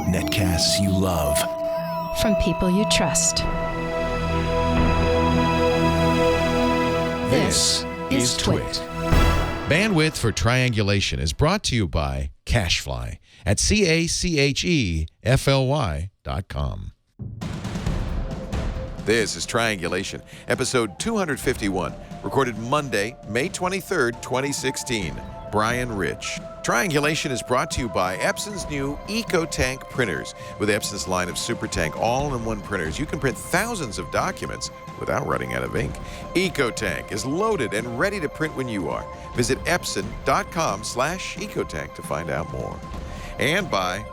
Netcasts you love. From people you trust. This is Twit. Bandwidth for Triangulation is brought to you by CacheFly at CacheFly.com. This is Triangulation, episode 251, recorded Monday, May 23rd, 2016. Brian Rich. Triangulation is brought to you by Epson's new EcoTank printers. With Epson's line of SuperTank all-in-one printers, you can print thousands of documents without running out of ink. EcoTank is loaded and ready to print when you are. Visit Epson.com/EcoTank to find out more. And by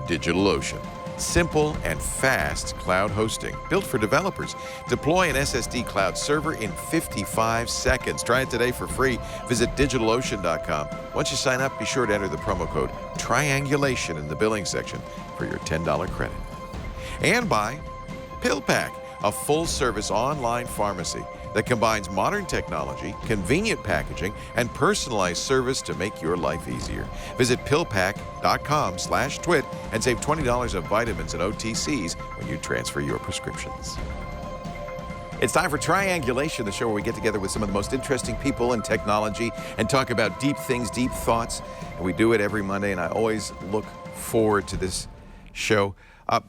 DigitalOcean. Simple and fast cloud hosting built for developers. Deploy an SSD cloud server in 55 seconds. Try it today for free. Visit DigitalOcean.com. Once you sign up, be sure to enter the promo code Triangulation in the billing section for your $10 credit. And by PillPack, a full-service online pharmacy that combines modern technology, convenient packaging, and personalized service to make your life easier. Visit pillpack.com/twit and save $20 of vitamins and OTCs when you transfer your prescriptions. It's time for Triangulation, the show where we get together with some of the most interesting people in technology and talk about deep things, deep thoughts. And we do it every Monday, and I always look forward to this show.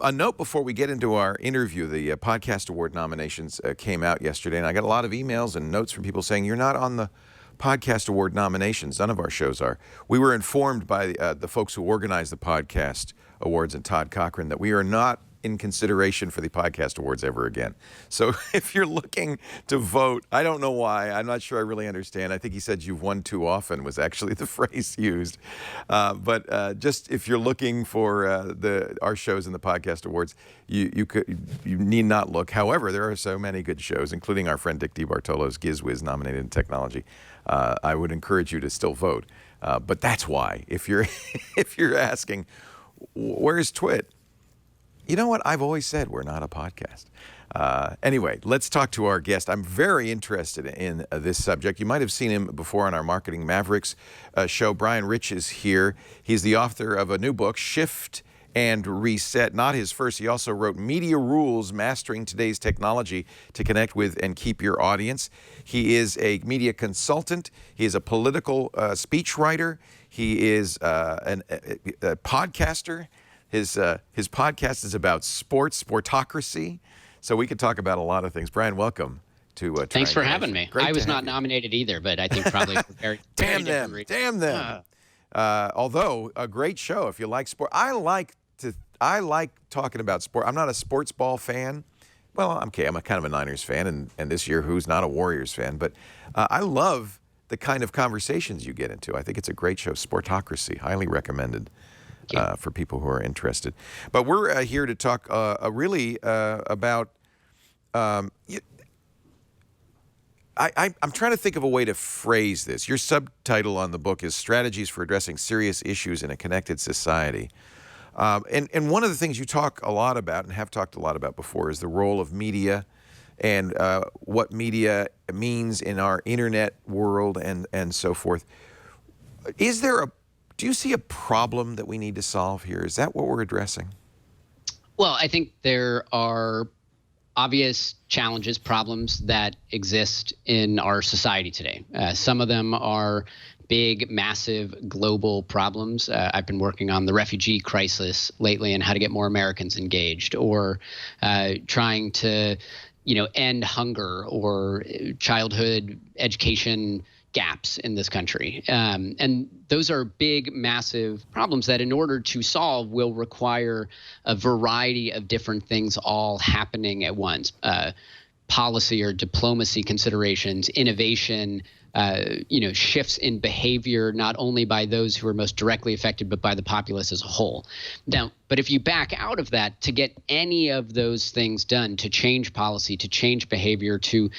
A note before we get into our interview. The Podcast Award nominations came out yesterday, and I got a lot of emails and notes from people saying, you're not on the Podcast Award nominations. None of our shows are. We were informed by the folks who organize the Podcast Awards and Todd Cochran that we are not in consideration for the Podcast Awards ever again. So if you're looking to vote, I don't know why. I'm not sure I really understand. I think he said you've won too often was actually the phrase used. But just if you're looking for our shows in the Podcast Awards, you need not look. However, there are so many good shows, including our friend Dick DeBartolo's GizWiz nominated in technology. I would encourage you to still vote. But that's why. If you're asking, where's Twit? You know what? I've always said we're not a podcast. Anyway, let's talk to our guest. I'm very interested in this subject. You might have seen him before on our Marketing Mavericks show. Brian Rich is here. He's the author of a new book, Shift and Reset. Not his first. He also wrote Media Rules, Mastering Today's Technology to Connect with and Keep Your Audience. He is a media consultant. He is a political speechwriter. He is a podcaster. His podcast is about sportocracy, so we could talk about a lot of things. Brian, welcome to Thanks for having me. Great I was not nominated either, but I think probably for very Damn them. Although a great show if you like sport. I like talking about sport. I'm not a sports ball fan. Well, I'm kind of a Niners fan, and this year, who's not a Warriors fan? But I love the kind of conversations you get into. I think it's a great show, Sportocracy, highly recommended. For people who are interested. But we're here to talk really about, I'm trying to think of a way to phrase this. Your subtitle on the book is Strategies for Addressing Serious Issues in a Connected Society. And one of the things you talk a lot about and have talked a lot about before is the role of media and what media means in our internet world and so forth. Do you see a problem that we need to solve here? Is that what we're addressing? Well, I think there are obvious challenges, problems that exist in our society today. Some of them are big, massive, global problems. I've been working on the refugee crisis lately and how to get more Americans engaged, or trying to, end hunger or childhood education gaps in this country. And those are big, massive problems that in order to solve will require a variety of different things all happening at once. Policy or diplomacy considerations, innovation, shifts in behavior, not only by those who are most directly affected, but by the populace as a whole. Now, but if you back out of that, to get any of those things done, to change policy, to change behavior, to,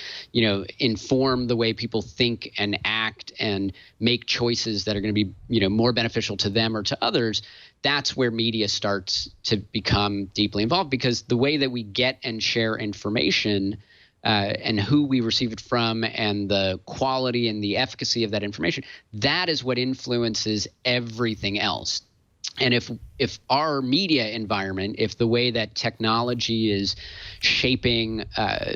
inform the way people think and act and make choices that are going to be, more beneficial to them or to others, that's where media starts to become deeply involved, because the way that we get and share information and who we receive it from and the quality and the efficacy of that information, that is what influences everything else. And if our media environment, if the way that technology is shaping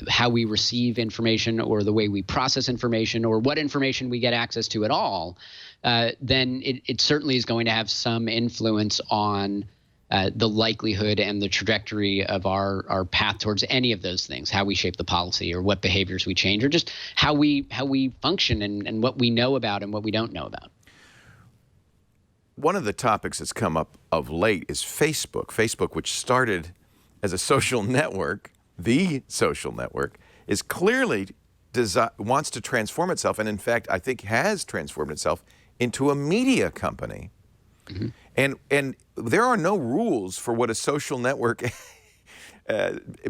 how we receive information or the way we process information or what information we get access to at all, then it certainly is going to have some influence on the likelihood and the trajectory of our path towards any of those things, how we shape the policy or what behaviors we change or just how we function and what we know about and what we don't know about. One of the topics that's come up of late is Facebook. Facebook, which started as a social network, the social network, is clearly wants to transform itself, and in fact, I think has transformed itself into a media company. Mm-hmm. And there are no rules for what a social network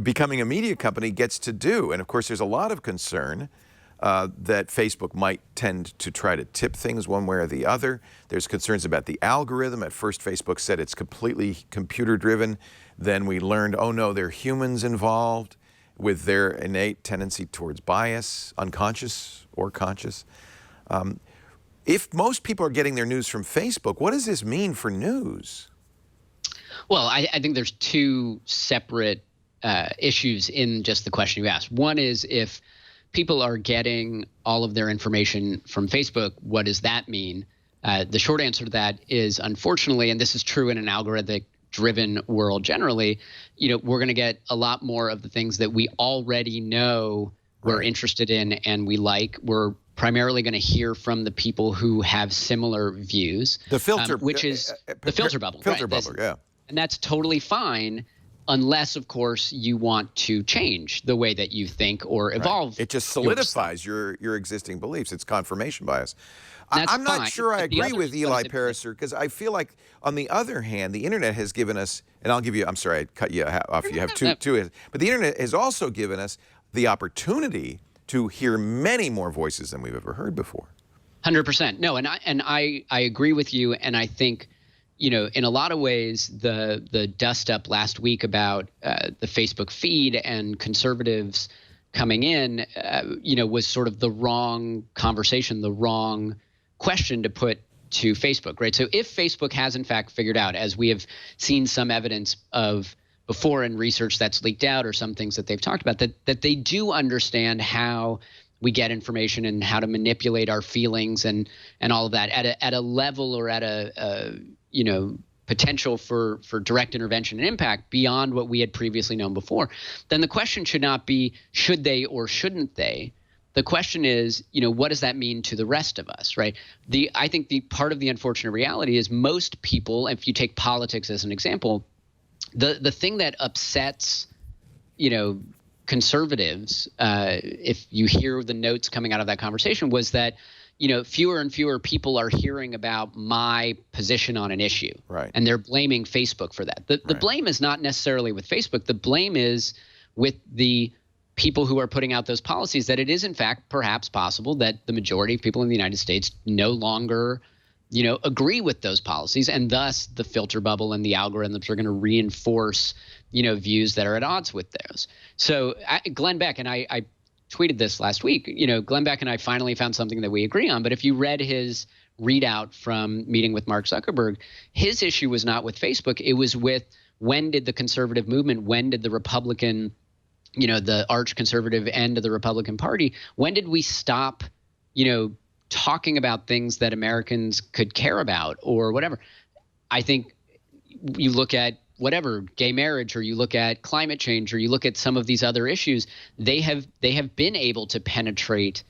becoming a media company gets to do. And of course, there's a lot of concern that Facebook might tend to try to tip things one way or the other. There's concerns about the algorithm. At first, Facebook said it's completely computer-driven. Then we learned, oh no, there are humans involved with their innate tendency towards bias, unconscious or conscious. If most people are getting their news from Facebook, what does this mean for news? Well, I think there's two separate issues in just the question you asked. One is if people are getting all of their information from Facebook, what does that mean? The short answer to that is, unfortunately, and this is true in an algorithmic-driven world generally, we're going to get a lot more of the things that we already know we're interested in and we like. We're primarily going to hear from the people who have similar views. The filter, which is the filter bubble. Filter bubble, yeah. And that's totally fine, unless, of course, you want to change the way that you think or evolve. Right. It just solidifies your existing beliefs. It's confirmation bias. I'm not sure I agree with Eli Pariser, because I feel like, on the other hand, the internet has given us, and I'll give you, I'm sorry, I cut you off. You have two, but the internet has also given us the opportunity to hear many more voices than we've ever heard before. 100%. No, and I agree with you, and I think, in a lot of ways, the dust up last week about the Facebook feed and conservatives coming in, was sort of the wrong conversation, the wrong question to put to Facebook, right? So if Facebook has in fact figured out, as we have seen some evidence of before in research that's leaked out or some things that they've talked about, that they do understand how we get information and how to manipulate our feelings and all of that at a level or at a potential for direct intervention and impact beyond what we had previously known before, then the question should not be should they or shouldn't they. The question is, what does that mean to the rest of us, right? I think the part of the unfortunate reality is most people, if you take politics as an example, the thing that upsets, conservatives, if you hear the notes coming out of that conversation, was that, fewer and fewer people are hearing about my position on an issue. Right. And they're blaming Facebook for that. The blame is not necessarily with Facebook. The blame is with the people who are putting out those policies, that it is in fact perhaps possible that the majority of people in the United States no longer agree with those policies, and thus the filter bubble and the algorithms are going to reinforce, views that are at odds with those. So Glenn Beck, and I tweeted this last week, Glenn Beck and I finally found something that we agree on. But if you read his readout from meeting with Mark Zuckerberg, his issue was not with Facebook. It was with when did the conservative movement, when did the Republican, the arch conservative end of the Republican Party, when did we stop, talking about things that Americans could care about or whatever? I think you look at whatever, gay marriage, or you look at climate change, or you look at some of these other issues, they have been able to penetrate,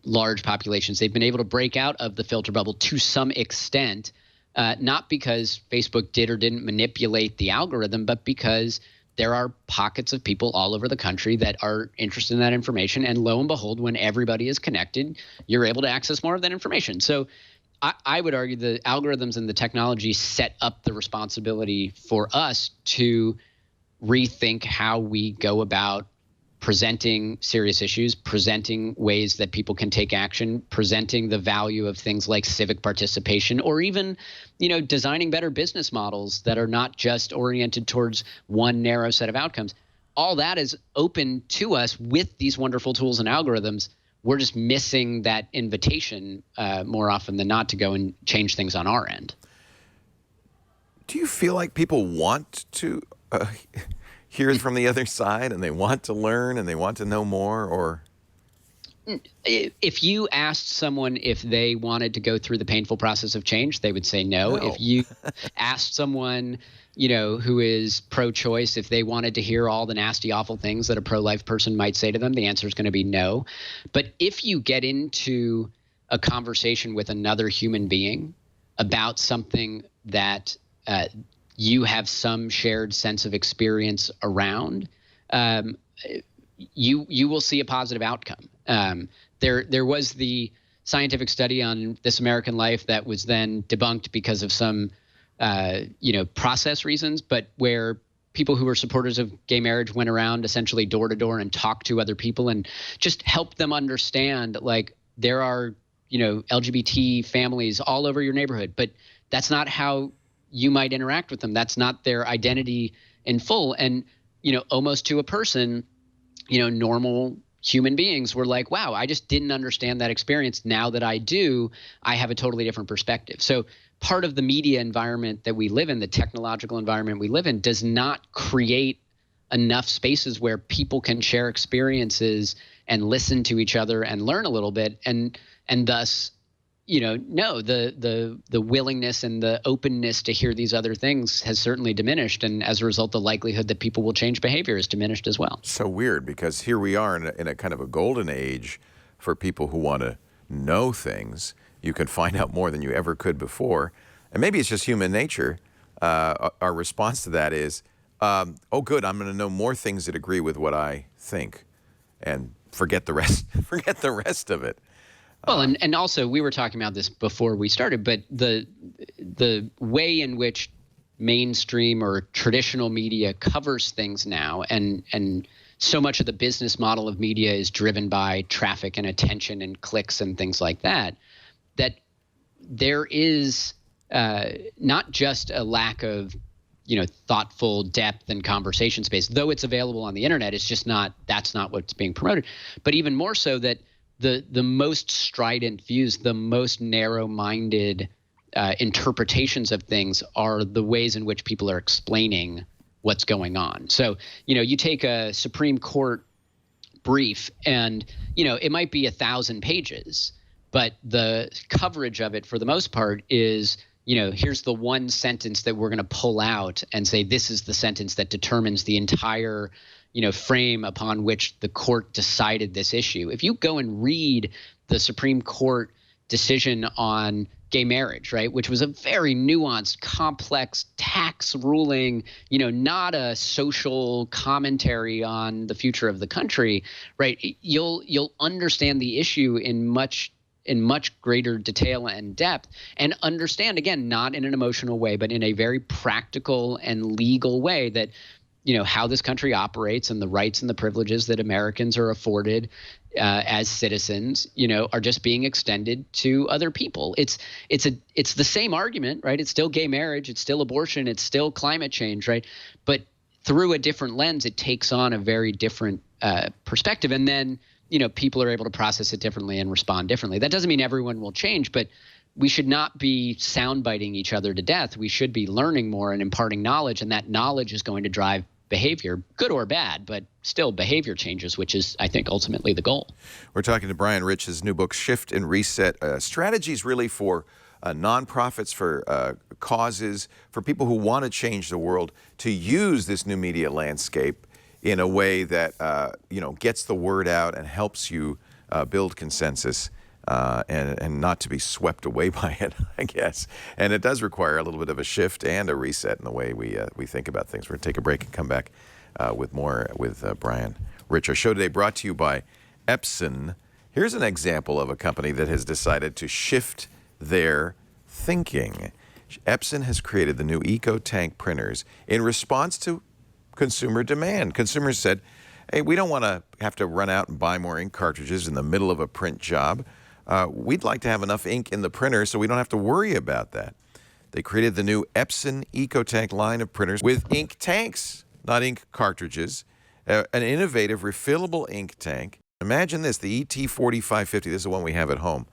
large populations. They've been able to break out of the filter bubble to some extent, not because Facebook did or didn't manipulate the algorithm, but because there are pockets of people all over the country that are interested in that information. And lo and behold, when everybody is connected, you're able to access more of that information. So I would argue the algorithms and the technology set up the responsibility for us to rethink how we go about presenting serious issues, presenting ways that people can take action, presenting the value of things like civic participation, or even, designing better business models that are not just oriented towards one narrow set of outcomes. all that is open to us with these wonderful tools and algorithms. We're just missing that invitation more often than not to go and change things on our end. Do you feel like people want to hear from the other side, and they want to learn, and they want to know more, or? If you asked someone if they wanted to go through the painful process of change, they would say no. If you asked someone, who is pro-choice, if they wanted to hear all the nasty, awful things that a pro-life person might say to them, the answer is going to be no. But if you get into a conversation with another human being about something that you have some shared sense of experience around, you will see a positive outcome. There was the scientific study on This American Life that was then debunked because of some process reasons, but where people who were supporters of gay marriage went around essentially door to door and talked to other people and just helped them understand, like, there are LGBT families all over your neighborhood, but that's not how you might interact with them. That's not their identity in full. And almost to a person, normal human beings were like, wow, I just didn't understand that experience. Now that I do, I have a totally different perspective. So part of the media environment that we live in, the technological environment we live in, does not create enough spaces where people can share experiences and listen to each other and learn a little bit. And thus, the willingness and the openness to hear these other things has certainly diminished. And as a result, the likelihood that people will change behavior is diminished as well. So weird, because here we are in a kind of a golden age for people who want to know things. You can find out more than you ever could before. And maybe it's just human nature. Our response to that is, oh, good, I'm going to know more things that agree with what I think, and forget the rest. Forget the rest of it. Well, and also, we were talking about this before we started, but the way in which mainstream or traditional media covers things now, and so much of the business model of media is driven by traffic and attention and clicks and things like that, that there is not just a lack of thoughtful depth and conversation space, though it's available on the internet. It's just that's not what's being promoted. But even more so, that the most strident views, the most narrow-minded interpretations of things are the ways in which people are explaining what's going on. So, you take a Supreme Court brief and, it might be 1,000 pages, but the coverage of it for the most part is, here's the one sentence that we're going to pull out and say, this is the sentence that determines the entire frame upon which the court decided this issue. If you go and read the Supreme Court decision on gay marriage, right, which was a very nuanced, complex tax ruling, not a social commentary on the future of the country, right, you'll understand the issue in much greater detail and depth, and understand, again, not in an emotional way, but in a very practical and legal way, that how this country operates and the rights and the privileges that Americans are afforded as citizens, are just being extended to other people. It's the same argument, right? It's still gay marriage, it's still abortion, it's still climate change, right? But through a different lens, it takes on a very different perspective, and then people are able to process it differently and respond differently. That doesn't mean everyone will change, but we should not be soundbiting each other to death. We should be learning more and imparting knowledge, and that knowledge is going to drive behavior, good or bad, but still behavior changes, which is, I think, ultimately the goal. We're talking to Brian Rich, his new book, Shift and Reset, strategies really for nonprofits, for causes, for people who want to change the world, to use this new media landscape in a way that gets the word out and helps you build consensus. And not to be swept away by it, I guess. And it does require a little bit of a shift and a reset in the way we think about things. We're going to take a break and come back with more with Brian Rich. Our show today brought to you by Epson. Here's an example of a company that has decided to shift their thinking. Epson has created the new EcoTank printers in response to consumer demand. Consumers said, hey, we don't want to have to run out and buy more ink cartridges in the middle of a print job. We'd like to have enough ink in the printer so we don't have to worry about that. They created the new Epson EcoTank line of printers with ink tanks, not ink cartridges. An innovative refillable ink tank. Imagine this, the ET4550. This is the one we have at home.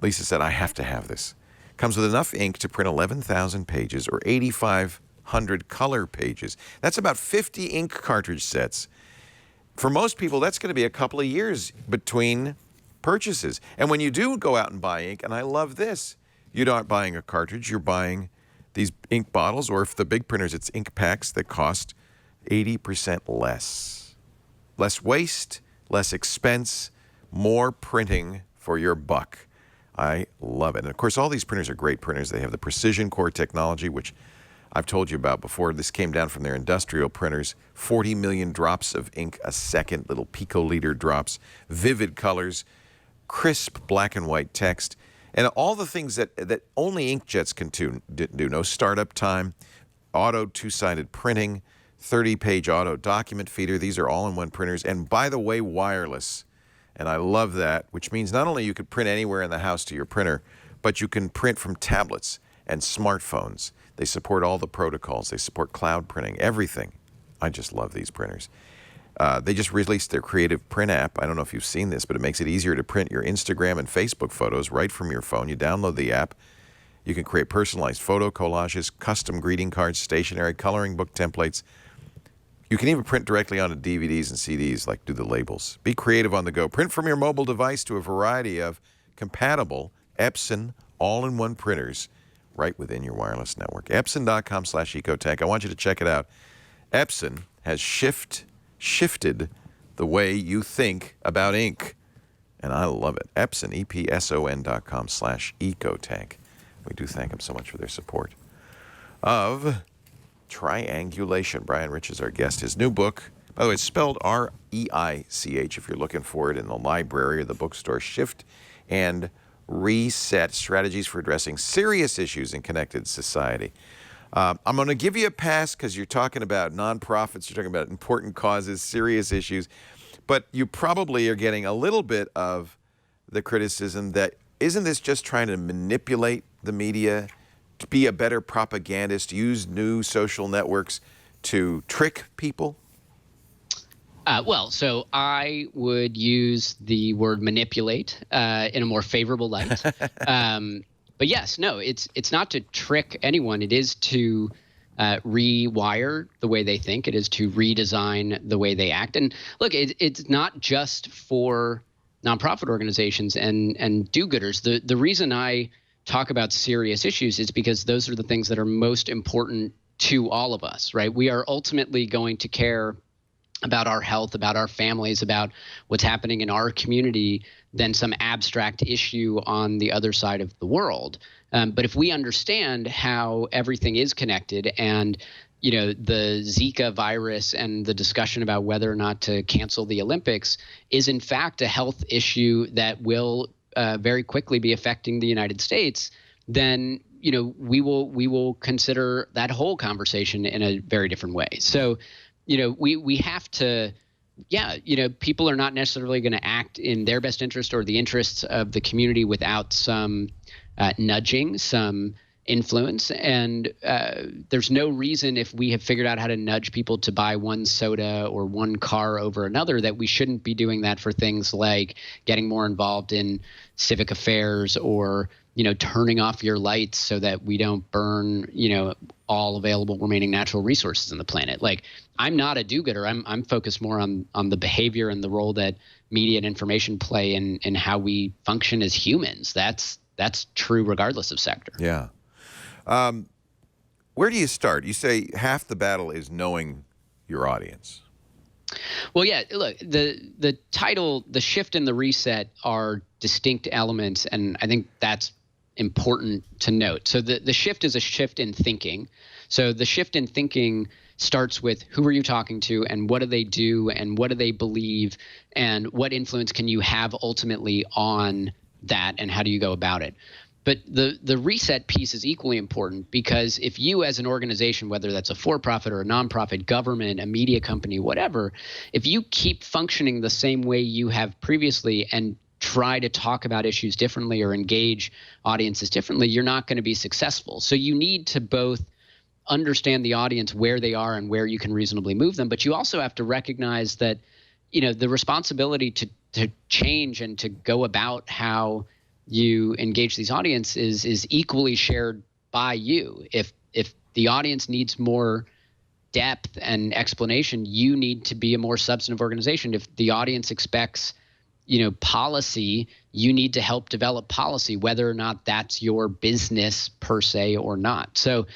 Lisa said, I have to have this. Comes with enough ink to print 11,000 pages or 8,500 color pages. That's about 50 ink cartridge sets. For most people, that's going to be a couple of years between purchases. And when you do go out and buy ink, and I love this, you're not buying a cartridge, you're buying these ink bottles, or if the big printers, it's ink packs that cost 80% less. Less waste, less expense, more printing for your buck. I love it. And of course, all these printers are great printers. They have the precision core technology, which I've told you about before. This came down from their industrial printers. 40 million drops of ink a second, little picoliter drops, vivid colors, crisp black and white text, and all the things that only inkjets can do. No startup time, auto two-sided printing, 30-page auto document feeder. These are all-in-one printers. And by the way, wireless. And I love that, which means not only you could print anywhere in the house to your printer, but you can print from tablets and smartphones. They support all the protocols. They support cloud printing, everything. I just love these printers. They just released their Creative Print app. I don't know if you've seen this, but it makes it easier to print your Instagram and Facebook photos right from your phone. You download the app. You can create personalized photo collages, custom greeting cards, stationery, coloring book templates. You can even print directly onto DVDs and CDs, like do the labels. Be creative on the go. Print from your mobile device to a variety of compatible Epson all-in-one printers right within your wireless network. Epson.com/Ecotech. I want you to check it out. Epson has shifted the way you think about ink, and I love it. Epson, EPSON.com/Ecotech. We do thank them so much for their support of Triangulation. Brian Rich is our guest. His new book, by the way, it's spelled R-E-I-C-H if you're looking for it in the library or the bookstore. Shift and Reset, Strategies for Addressing Serious Issues in Connected Society. I'm going to give you a pass because you're talking about nonprofits, you're talking about important causes, serious issues, but you probably are getting a little bit of the criticism that isn't this just trying to manipulate the media, to be a better propagandist, use new social networks to trick people? So I would use the word manipulate in a more favorable light. But yes, no, it's not to trick anyone. It is to rewire the way they think. It is to redesign the way they act. And look, it's not just for nonprofit organizations and do-gooders. The reason I talk about serious issues is because those are the things that are most important to all of us, right? We are ultimately going to care about our health, about our families, about what's happening in our community than some abstract issue on the other side of the world. But if we understand how everything is connected and the Zika virus and the discussion about whether or not to cancel the Olympics is in fact a health issue that will very quickly be affecting the United States, then we will consider that whole conversation in a very different way. So, we have to, people are not necessarily going to act in their best interest or the interests of the community without some nudging, some influence. And there's no reason, if we have figured out how to nudge people to buy one soda or one car over another, that we shouldn't be doing that for things like getting more involved in civic affairs or turning off your lights so that we don't burn all available remaining natural resources on the planet. Like, I'm not a do-gooder. I'm focused more on the behavior and the role that media and information play in how we function as humans. That's true regardless of sector. Yeah. Where do you start? You say half the battle is knowing your audience. Well, yeah, look, the title, the shift and the reset are distinct elements, and I think that's important to note. So the shift is a shift in thinking. So the shift in thinking starts with who are you talking to and what do they do and what do they believe and what influence can you have ultimately on that and how do you go about it. But the reset piece is equally important because if you as an organization, whether that's a for-profit or a nonprofit, government, a media company, whatever, if you keep functioning the same way you have previously and try to talk about issues differently or engage audiences differently, you're not going to be successful. So you need to both understand the audience, where they are and where you can reasonably move them. But you also have to recognize that, the responsibility to change and to go about how you engage these audiences is equally shared by you. If the audience needs more depth and explanation, you need to be a more substantive organization. If the audience expects, policy, you need to help develop policy, whether or not that's your business per se or not. So,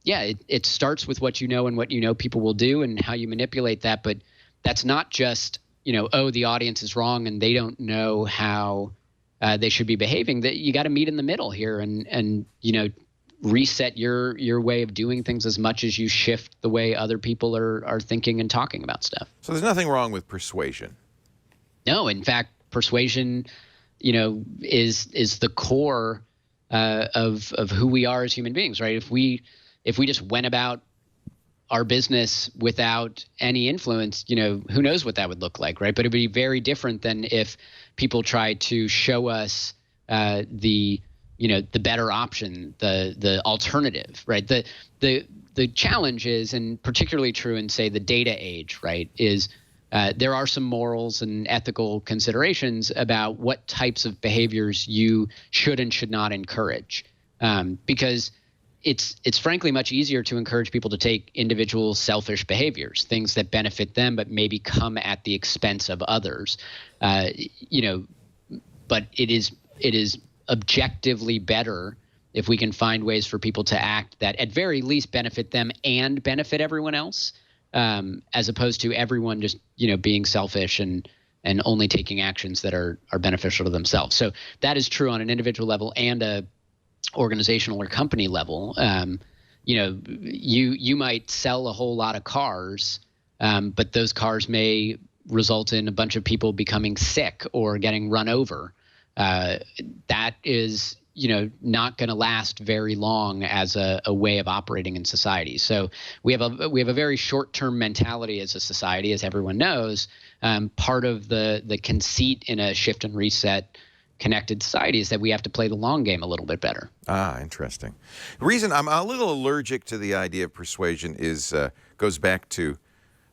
yeah, it starts with what you know and what people will do and how you manipulate that. But that's not just, the audience is wrong and they don't know how they should be behaving. That you got to meet in the middle here and reset your way of doing things as much as you shift the way other people are thinking and talking about stuff. So there's nothing wrong with persuasion. No, in fact, persuasion, is the core of who we are as human beings, right? If we just went about our business without any influence, who knows what that would look like, right? But it would be very different than if people tried to show us the better option, the alternative, right? The challenge is, and particularly true in, say, the data age, right, is there are some morals and ethical considerations about what types of behaviors you should and should not encourage, because it's frankly much easier to encourage people to take individual selfish behaviors, things that benefit them but maybe come at the expense of others. But it is objectively better if we can find ways for people to act that at very least benefit them and benefit everyone else, as opposed to everyone just being selfish and only taking actions that are beneficial to themselves. So that is true on an individual level and a organizational or company level. You might sell a whole lot of cars, but those cars may result in a bunch of people becoming sick or getting run over. That is not going to last very long as a way of operating in society. So we have a very short-term mentality as a society, as everyone knows. Part of the conceit in a shift and reset connected society is that we have to play the long game a little bit better. Ah, interesting. The reason I'm a little allergic to the idea of persuasion is goes back to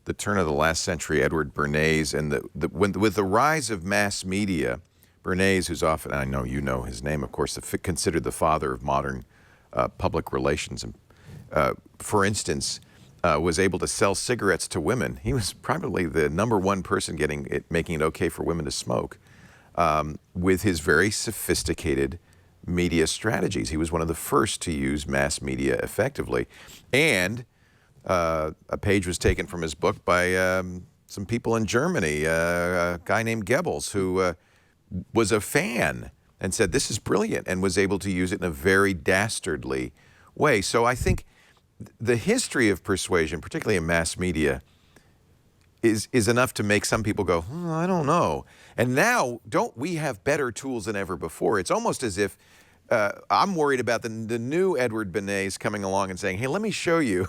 the turn of the last century, Edward Bernays, and with the rise of mass media. Bernays, who's often, I know you know his name, of course, considered the father of modern public relations. And, for instance, was able to sell cigarettes to women. He was probably the #1 person making it okay for women to smoke with his very sophisticated media strategies. He was one of the first to use mass media effectively. And a page was taken from his book by some people in Germany, a guy named Goebbels, who was a fan and said, this is brilliant, and was able to use it in a very dastardly way. So I think the history of persuasion, particularly in mass media, is enough to make some people go, I don't know. And now, don't we have better tools than ever before? It's almost as if I'm worried about the new Edward Bernays coming along and saying, hey, let me show you.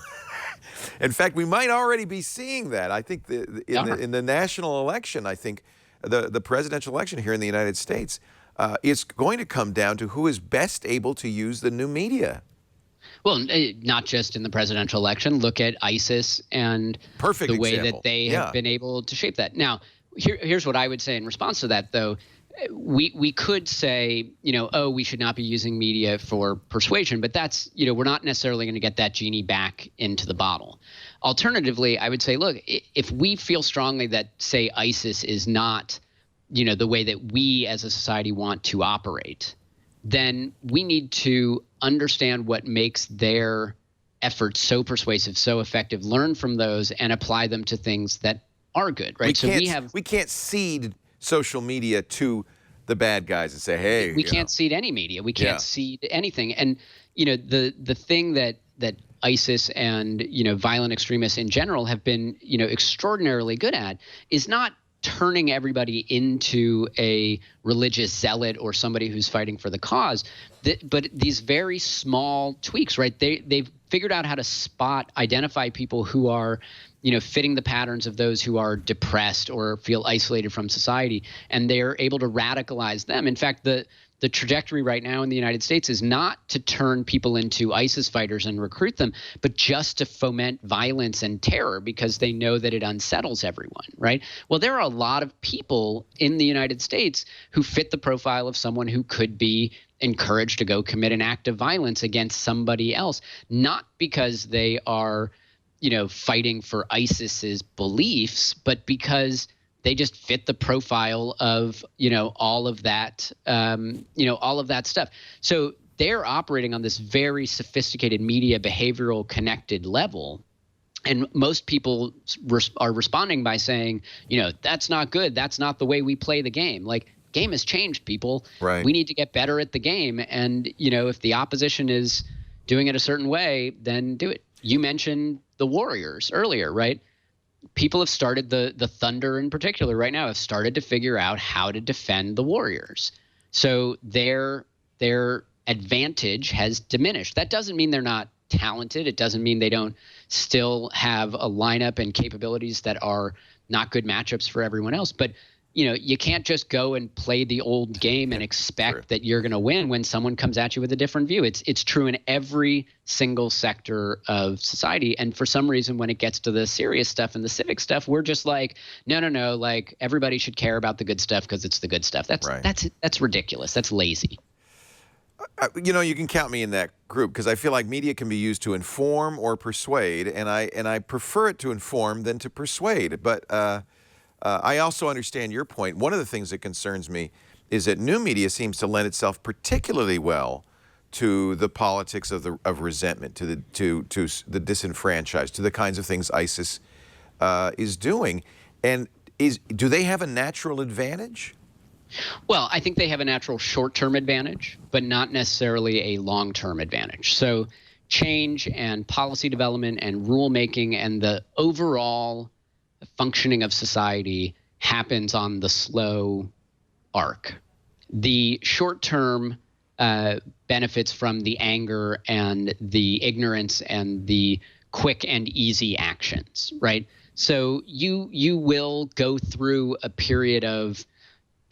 In fact, we might already be seeing that. I think in the national election, I think the presidential election here in the United States, it's going to come down to who is best able to use the new media. Well, not just in the presidential election. Look at ISIS and the way that they have been able to shape that. Now, here's what I would say in response to that, though. We could say, we should not be using media for persuasion, but that's, we're not necessarily going to get that genie back into the bottle. Alternatively, I would say, look, if we feel strongly that, say, ISIS is not, the way that we as a society want to operate, then we need to understand what makes their efforts so persuasive, so effective, learn from those, and apply them to things that are good, right? We can't cede social media to the bad guys and say, hey, we can't cede any media. We can't cede anything. And the thing that ISIS and violent extremists in general have been extraordinarily good at is not turning everybody into a religious zealot or somebody who's fighting for the cause, but these very small tweaks, right? They've figured out how to identify people who are fitting the patterns of those who are depressed or feel isolated from society, and they're able to radicalize them. In fact, the the trajectory right now in the United States is not to turn people into ISIS fighters and recruit them, but just to foment violence and terror because they know that it unsettles everyone, right? Well, there are a lot of people in the United States who fit the profile of someone who could be encouraged to go commit an act of violence against somebody else, not because they are, fighting for ISIS's beliefs, but because they just fit the profile of, all of that, all of that stuff. So they're operating on this very sophisticated media behavioral connected level. And most people are responding by saying, that's not good. That's not the way we play the game. Like, game has changed, people. Right. We need to get better at the game. And, if the opposition is doing it a certain way, then do it. You mentioned the Warriors earlier, right? People have started, the Thunder in particular right now have started to figure out how to defend the Warriors. So their advantage has diminished. That doesn't mean they're not talented. It doesn't mean they don't still have a lineup and capabilities that are not good matchups for everyone else. But you can't just go and play the old game and expect that you're going to win when someone comes at you with a different view. It's true in every single sector of society. And for some reason, when it gets to the serious stuff and the civic stuff, we're just like, no, like everybody should care about the good stuff because it's the good stuff. That's ridiculous. That's lazy. You can count me in that group because I feel like media can be used to inform or persuade, and I prefer it to inform than to persuade. But I also understand your point. One of the things that concerns me is that new media seems to lend itself particularly well to the politics of resentment, to the disenfranchised, to the kinds of things ISIS is doing. And do they have a natural advantage? Well, I think they have a natural short-term advantage, but not necessarily a long-term advantage. So change and policy development and rulemaking and the overall functioning of society happens on the slow arc. The short-term benefits from the anger and the ignorance and the quick and easy actions, right? So you will go through a period of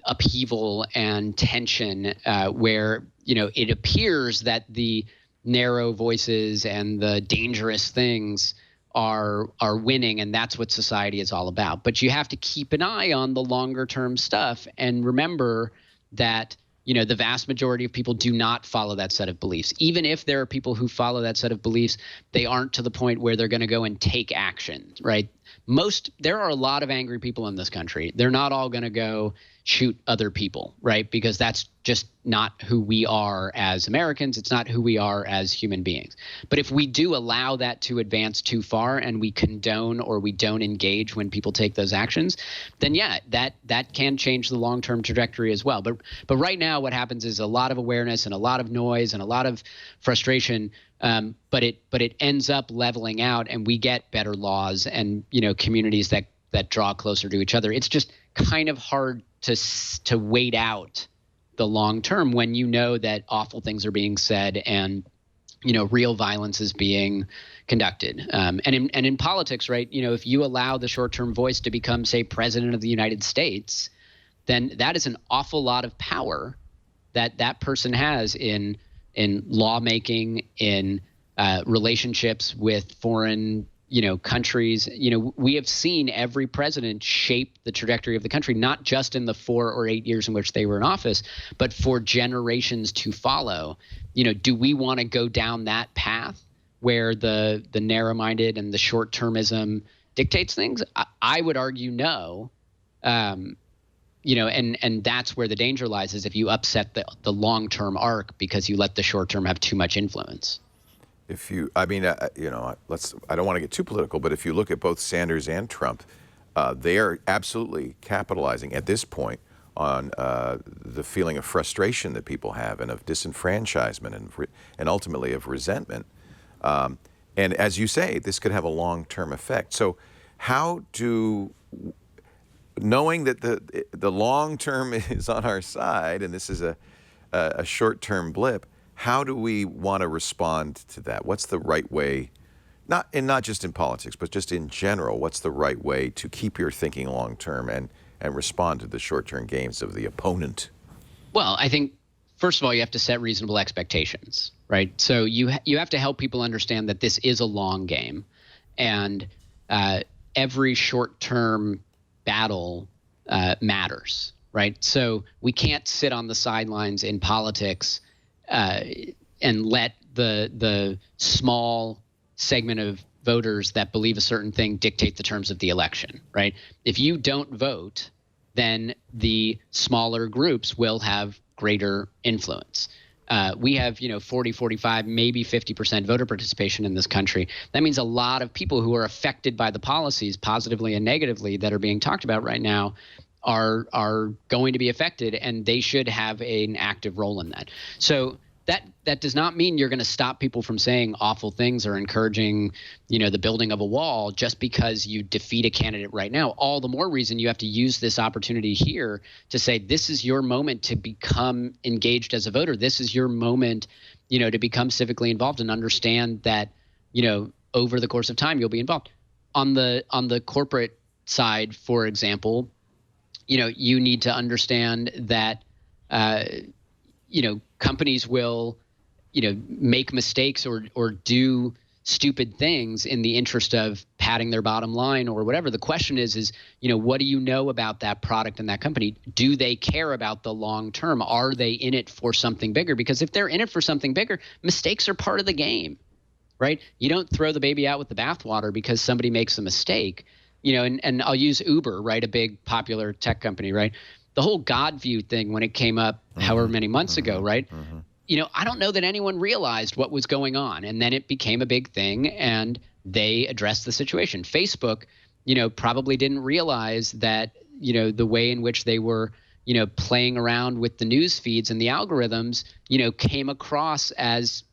upheaval and tension where it appears that the narrow voices and the dangerous things are winning, and that's what society is all about. But you have to keep an eye on the longer term stuff and remember that the vast majority of people do not follow that set of beliefs. Even if there are people who follow that set of beliefs, they aren't to the point where they're going to go and take action, right? There are a lot of angry people in this country. They're not all going to go shoot other people, right? Because that's just not who we are as Americans. It's not who we are as human beings. But if we do allow that to advance too far and we condone or we don't engage when people take those actions, then yeah, that can change the long-term trajectory as well. But right now what happens is a lot of awareness and a lot of noise and a lot of frustration, but it ends up leveling out and we get better laws and communities that draw closer to each other. It's just kind of hard to wait out the long term when that awful things are being said and real violence is being conducted. And in politics, right? If you allow the short-term voice to become, say, president of the United States, then that is an awful lot of power that person has in lawmaking, in relationships with foreign countries. We have seen every president shape the trajectory of the country, not just in the 4 or 8 years in which they were in office, but for generations to follow. Do we want to go down that path where the narrow-minded and the short-termism dictates things? I would argue no. And that's where the danger lies, is if you upset the long-term arc because you let the short-term have too much influence. I don't want to get too political, but if you look at both Sanders and Trump, they are absolutely capitalizing at this point on the feeling of frustration that people have and of disenfranchisement and ultimately of resentment. And as you say, this could have a long-term effect. So knowing that the long term is on our side and this is a short-term blip, how do we want to respond to that? What's the right way, not just in politics, but just in general, what's the right way to keep your thinking long term and respond to the short-term games of the opponent? Well, I think first of all, you have to set reasonable expectations, right? So you have to help people understand that this is a long game, and every short-term battle matters, right? So we can't sit on the sidelines in politics and let the small segment of voters that believe a certain thing dictate the terms of the election, right? If you don't vote, then the smaller groups will have greater influence. We have, 40, 45, maybe 50% voter participation in this country. That means a lot of people who are affected by the policies, positively and negatively, that are being talked about right now are going to be affected, and they should have an active role in that. So that does not mean you're going to stop people from saying awful things or encouraging, the building of a wall just because you defeat a candidate right now. All the more reason you have to use this opportunity here to say, this is your moment to become engaged as a voter. This is your moment, to become civically involved and understand that, over the course of time, you'll be involved. On the corporate side, for example, you need to understand that, companies will, make mistakes or do stupid things in the interest of padding their bottom line or whatever. The question is, what do you know about that product and that company? Do they care about the long term? Are they in it for something bigger? Because if they're in it for something bigger, mistakes are part of the game, right? You don't throw the baby out with the bathwater because somebody makes a mistake, and I'll use Uber, right? A big popular tech company, right? The whole God view thing when it came up however many months ago, right? I don't know that anyone realized what was going on. And then it became a big thing and they addressed the situation. Facebook, probably didn't realize that, the way in which they were, playing around with the news feeds and the algorithms, came across as,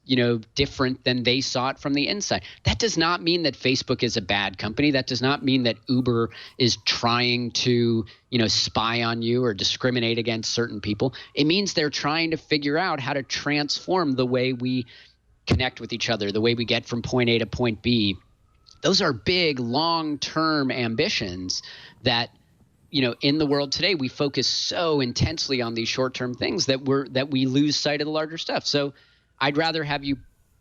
different than they saw it from the inside. That does not mean that Facebook is a bad company. That does not mean that Uber is trying to, spy on you or discriminate against certain people. It means they're trying to figure out how to transform the way we connect with each other, the way we get from point A to point B. Those are big, long-term ambitions that, in the world today, we focus so intensely on these short-term things that we lose sight of the larger stuff. So I'd rather have you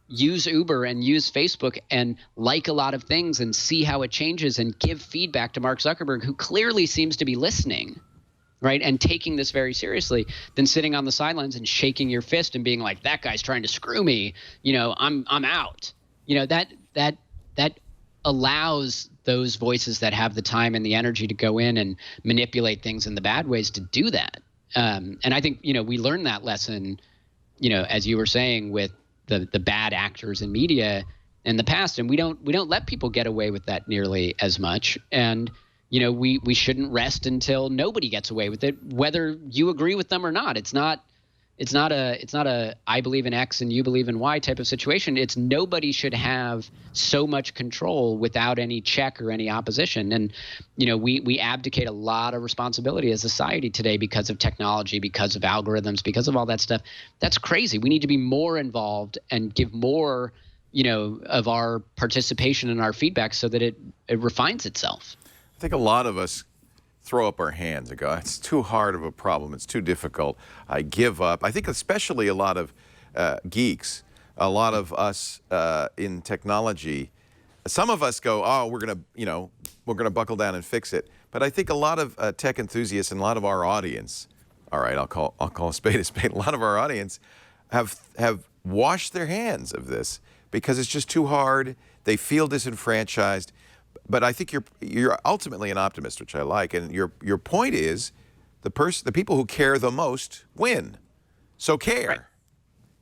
use Uber and use Facebook and like a lot of things and see how it changes and give feedback to Mark Zuckerberg, who clearly seems to be listening, right, and taking this very seriously, than sitting on the sidelines and shaking your fist and being like, that guy's trying to screw me, I'm out. That allows those voices that have the time and the energy to go in and manipulate things in the bad ways to do that. And I think, we learned that lesson, as you were saying, with the bad actors in media in the past, and we don't let people get away with that nearly as much. And, we shouldn't rest until nobody gets away with it, whether you agree with them or not. It's not a I believe in X and you believe in Y type of situation. It's nobody should have so much control without any check or any opposition. And, we abdicate a lot of responsibility as a society today because of technology, because of algorithms, because of all that stuff. That's crazy. We need to be more involved and give more, of our participation and our feedback so that it refines itself. I think a lot of us throw up our hands and go, it's too hard of a problem, it's too difficult, I give up. I think especially a lot of geeks, a lot of us in technology, some of us go, oh, we're gonna buckle down and fix it. But I think a lot of tech enthusiasts and a lot of our audience, all right, I'll call a spade a spade, a lot of our audience have washed their hands of this because it's just too hard, they feel disenfranchised. But I think you're ultimately an optimist, which I like. And your point is, the people who care the most win. So care. Right.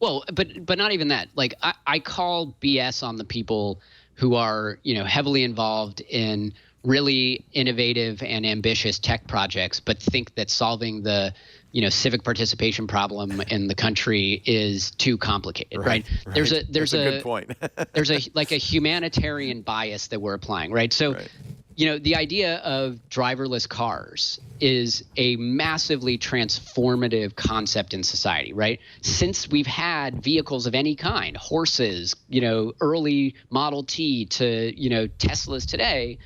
Well, but not even that. Like I call BS on the people who are heavily involved in really innovative and ambitious tech projects, but think that solving the civic participation problem in the country is too complicated, right? There's a good point. There's a humanitarian bias that we're applying, right? So, right. The idea of driverless cars is a massively transformative concept in society, right? Since we've had vehicles of any kind, horses, early Model T to, Teslas today,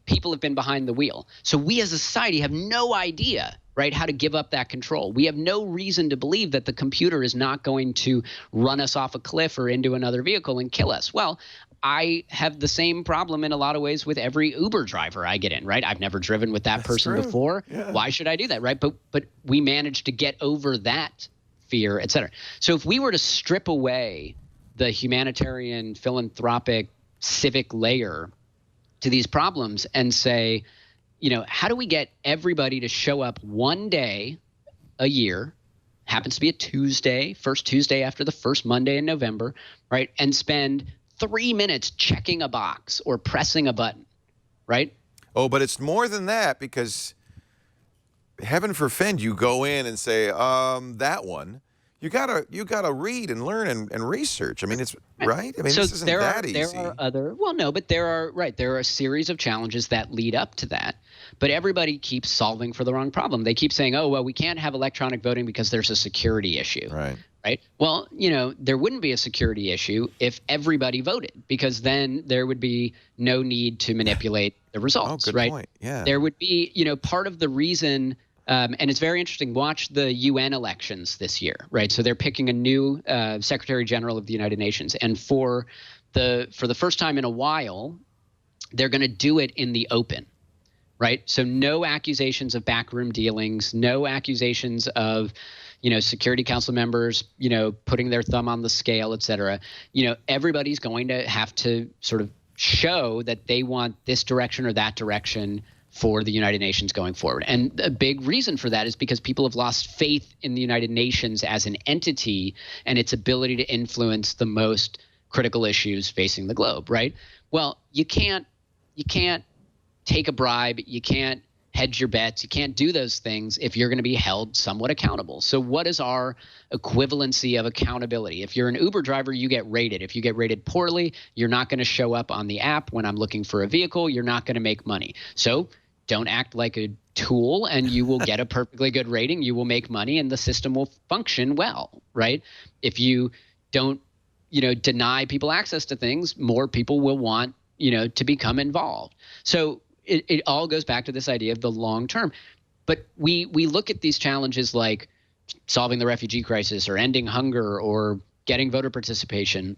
people have been behind the wheel. So we as a society have no idea right? How to give up that control. We have no reason to believe that the computer is not going to run us off a cliff or into another vehicle and kill us. Well, I have the same problem in a lot of ways with every Uber driver I get in, right? I've never driven with that person before. Yeah. Why should I do that, right? But we managed to get over that fear, et cetera. So if we were to strip away the humanitarian, philanthropic, civic layer to these problems and say, how do we get everybody to show up one day a year, happens to be a Tuesday, first Tuesday after the first Monday in November, right? And spend 3 minutes checking a box or pressing a button, right? Oh, but it's more than that, because heaven forfend you go in and say, that one. You gotta read and learn and research. I mean, it's right. I mean, so this isn't that easy. There are other but there are a series of challenges that lead up to that. But everybody keeps solving for the wrong problem. They keep saying, oh, well, we can't have electronic voting because there's a security issue. Right. Well, there wouldn't be a security issue if everybody voted, because then there would be no need to manipulate the results. Oh, good point. Yeah. There would be, part of the reason. And it's very interesting. Watch the UN elections this year, right? So they're picking a new Secretary General of the United Nations, and for the first time in a while, they're going to do it in the open, right? So no accusations of backroom dealings, no accusations of, Security Council members, putting their thumb on the scale, et cetera. Everybody's going to have to sort of show that they want this direction or that direction for the United Nations going forward. And a big reason for that is because people have lost faith in the United Nations as an entity and its ability to influence the most critical issues facing the globe, right? Well, you can't take a bribe, you can't hedge your bets, you can't do those things if you're going to be held somewhat accountable. So what is our equivalency of accountability? If you're an Uber driver, you get rated. If you get rated poorly, you're not going to show up on the app when I'm looking for a vehicle, you're not going to make money. So don't act like a tool and you will get a perfectly good rating, you will make money, and the system will function well, right? If you don't, deny people access to things, more people will want, to become involved. So it all goes back to this idea of the long term. But we look at these challenges like solving the refugee crisis or ending hunger or getting voter participation.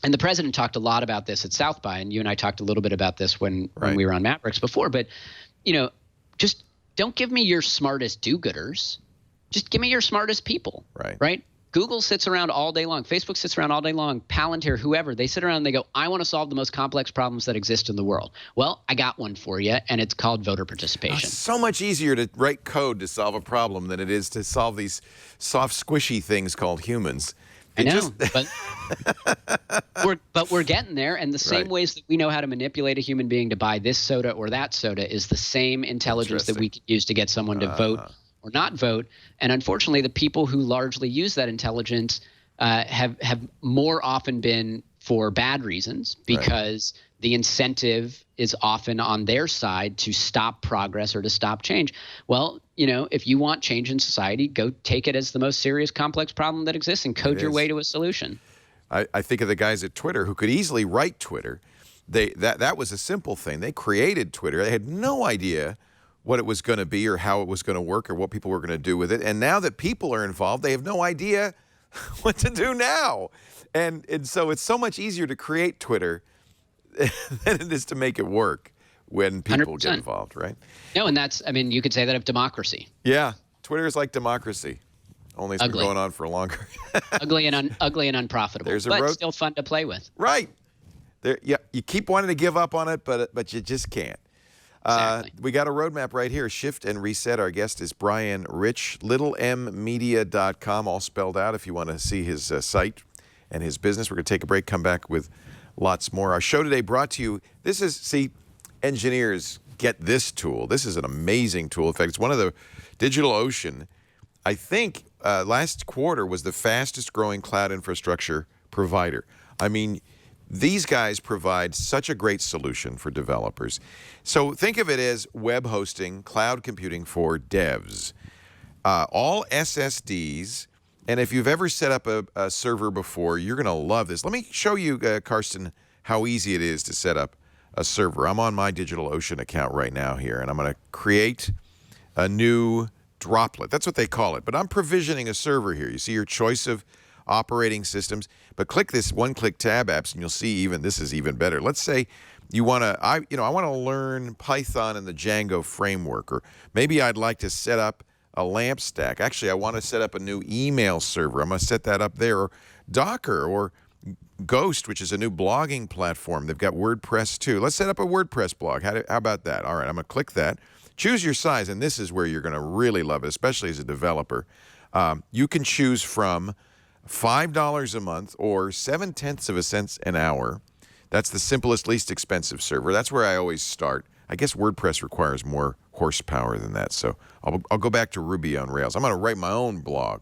And the president talked a lot about this at South by, and you and I talked a little bit about this when we were on Mavericks before. But, just don't give me your smartest do-gooders. Just give me your smartest people, right? Google sits around all day long. Facebook sits around all day long. Palantir, whoever, they sit around and they go, I want to solve the most complex problems that exist in the world. Well, I got one for you, and it's called voter participation. It's so much easier to write code to solve a problem than it is to solve these soft, squishy things called humans. I know, but we're getting there, and the same ways that we know how to manipulate a human being to buy this soda or that soda is the same intelligence that we can use to get someone to vote or not vote. And unfortunately, the people who largely use that intelligence have more often been for bad reasons, because the incentive is often on their side to stop progress or to stop change. Well, if you want change in society, go take it as the most serious, complex problem that exists and code your way to a solution. I think of the guys at Twitter who could easily write Twitter. That was a simple thing. They created Twitter. They had no idea what it was going to be or how it was going to work or what people were going to do with it. And now that people are involved, they have no idea what to do now. And so it's so much easier to create Twitter than it is to make it work when people 100%. Get involved, right? No, and you could say that of democracy. Yeah, Twitter is like democracy, only it's been going on for longer. ugly and unprofitable, but still fun to play with. Right. You keep wanting to give up on it, but you just can't. Exactly. We got a roadmap right here. Shift and Reset. Our guest is Brian Rich, littlemmedia.com, all spelled out if you want to see his site and his business. We're going to take a break, come back with lots more. Our show today brought to you, engineers get this tool. This is an amazing tool. In fact, it's one of the DigitalOcean, I think last quarter was the fastest growing cloud infrastructure provider. I mean, these guys provide such a great solution for developers. So think of it as web hosting, cloud computing for devs. All SSDs, and if you've ever set up a server before, you're going to love this. Let me show you, Karsten, how easy it is to set up a server. I'm on my DigitalOcean account right now here, and I'm going to create a new Droplet. That's what they call it. But I'm provisioning a server here. You see your choice of operating systems. But click this one-click tab apps, and you'll see even this is even better. Let's say you want to, I want to learn Python and the Django framework, or maybe I'd like to set up a LAMP stack. Actually, I want to set up a new email server. I'm going to set that up there, or Docker, or Ghost, which is a new blogging platform. They've got WordPress too. Let's set up a WordPress blog. How about that? All right, I'm going to click that. Choose your size, and this is where you're going to really love it, especially as a developer. You can choose from $5 a month or 0.7 cents an hour. That's the simplest, least expensive server. That's where I always start. I guess WordPress requires more horsepower than that, so I'll go back to Ruby on Rails. I'm going to write my own blog.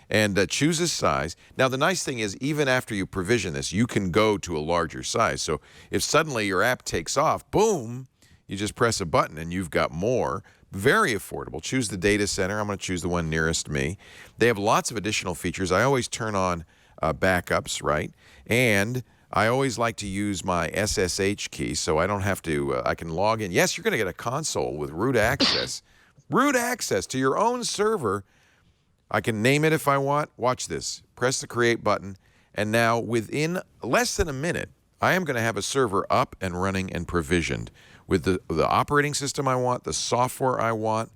And choose a size. Now, the nice thing is, even after you provision this, you can go to a larger size. So if suddenly your app takes off, boom, you just press a button and you've got more. Very affordable. Choose the data center. I'm going to choose the one nearest me. They have lots of additional features. I always turn on backups, right? And I always like to use my SSH key so I don't have to, I can log in. Yes, you're going to get a console with root access. Root access to your own server. I can name it if I want. Watch this. Press the create button. And now within less than a minute, I am going to have a server up and running and provisioned with the operating system I want, the software I want.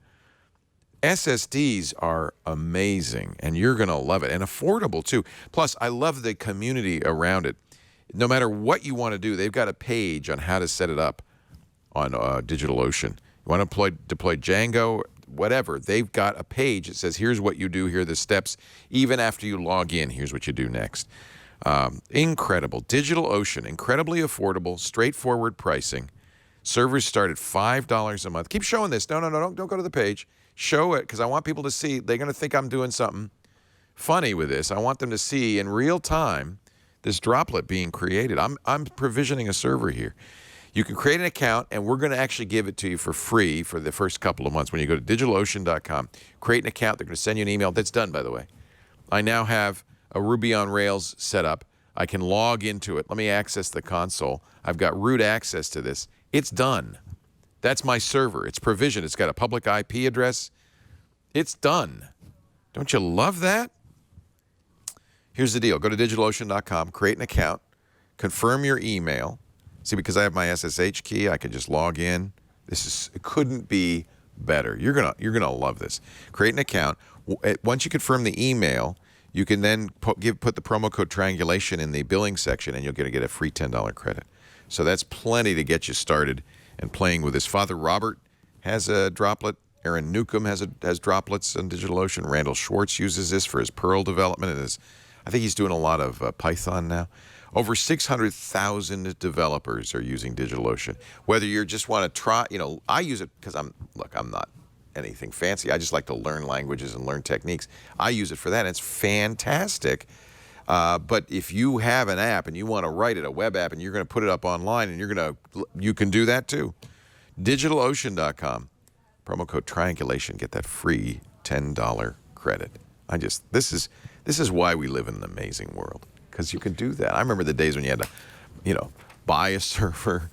SSDs are amazing, and you're going to love it, and affordable too. Plus, I love the community around it. No matter what you want to do, they've got a page on how to set it up on DigitalOcean. You want to deploy Django, whatever, they've got a page that says, here's what you do, here are the steps. Even after you log in, here's what you do next. Incredible. DigitalOcean, incredibly affordable, straightforward pricing. Servers start at $5 a month. Keep showing this. No, don't go to the page. Show it, because I want people to see. They're going to think I'm doing something funny with this. I want them to see in real time this droplet being created. I'm provisioning a server here. You can create an account, and we're going to actually give it to you for free for the first couple of months. When you go to DigitalOcean.com, create an account. They're going to send you an email. That's done, by the way. I now have a Ruby on Rails set up. I can log into it. Let me access the console. I've got root access to this. It's done. That's my server. It's provisioned. It's got a public IP address. It's done. Don't you love that? Here's the deal. Go to DigitalOcean.com, create an account, confirm your email. See, because I have my SSH key, I can just log in. It couldn't be better. You're gonna love this. Create an account. Once you confirm the email, you can then put the promo code Triangulation in the billing section, and you're going to get a free $10 credit. So that's plenty to get you started and playing with this. Father Robert has a droplet. Aaron Newcomb has droplets on DigitalOcean. Randall Schwartz uses this for his Perl development, and I think he's doing a lot of Python now. Over 600,000 developers are using DigitalOcean. Whether you just want to try, I use it because I'm not anything fancy. I just like to learn languages and learn techniques. I use it for that. And it's fantastic. But if you have an app and you want to write it, a web app, and you're going to put it up online, and you can do that too. DigitalOcean.com, promo code Triangulation, get that free $10 credit. This is why we live in an amazing world, because you can do that. I remember the days when you had to, buy a server.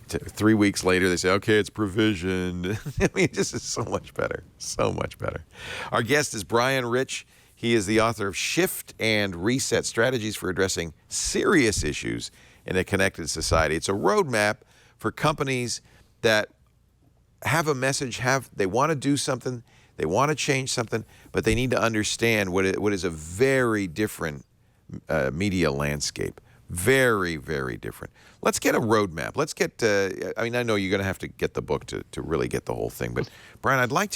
3 weeks later, they say, okay, it's provisioned. I mean, this is so much better, so much better. Our guest is Brian Rich. He is the author of Shift and Reset, Strategies for Addressing Serious Issues in a Connected Society. It's a roadmap for companies that have a message, they want to do something, they want to change something, but they need to understand what is a very different media landscape. Very, very different. Let's get a roadmap. Let's get, I know you're going to have to get the book to really get the whole thing, but Brian, I'd like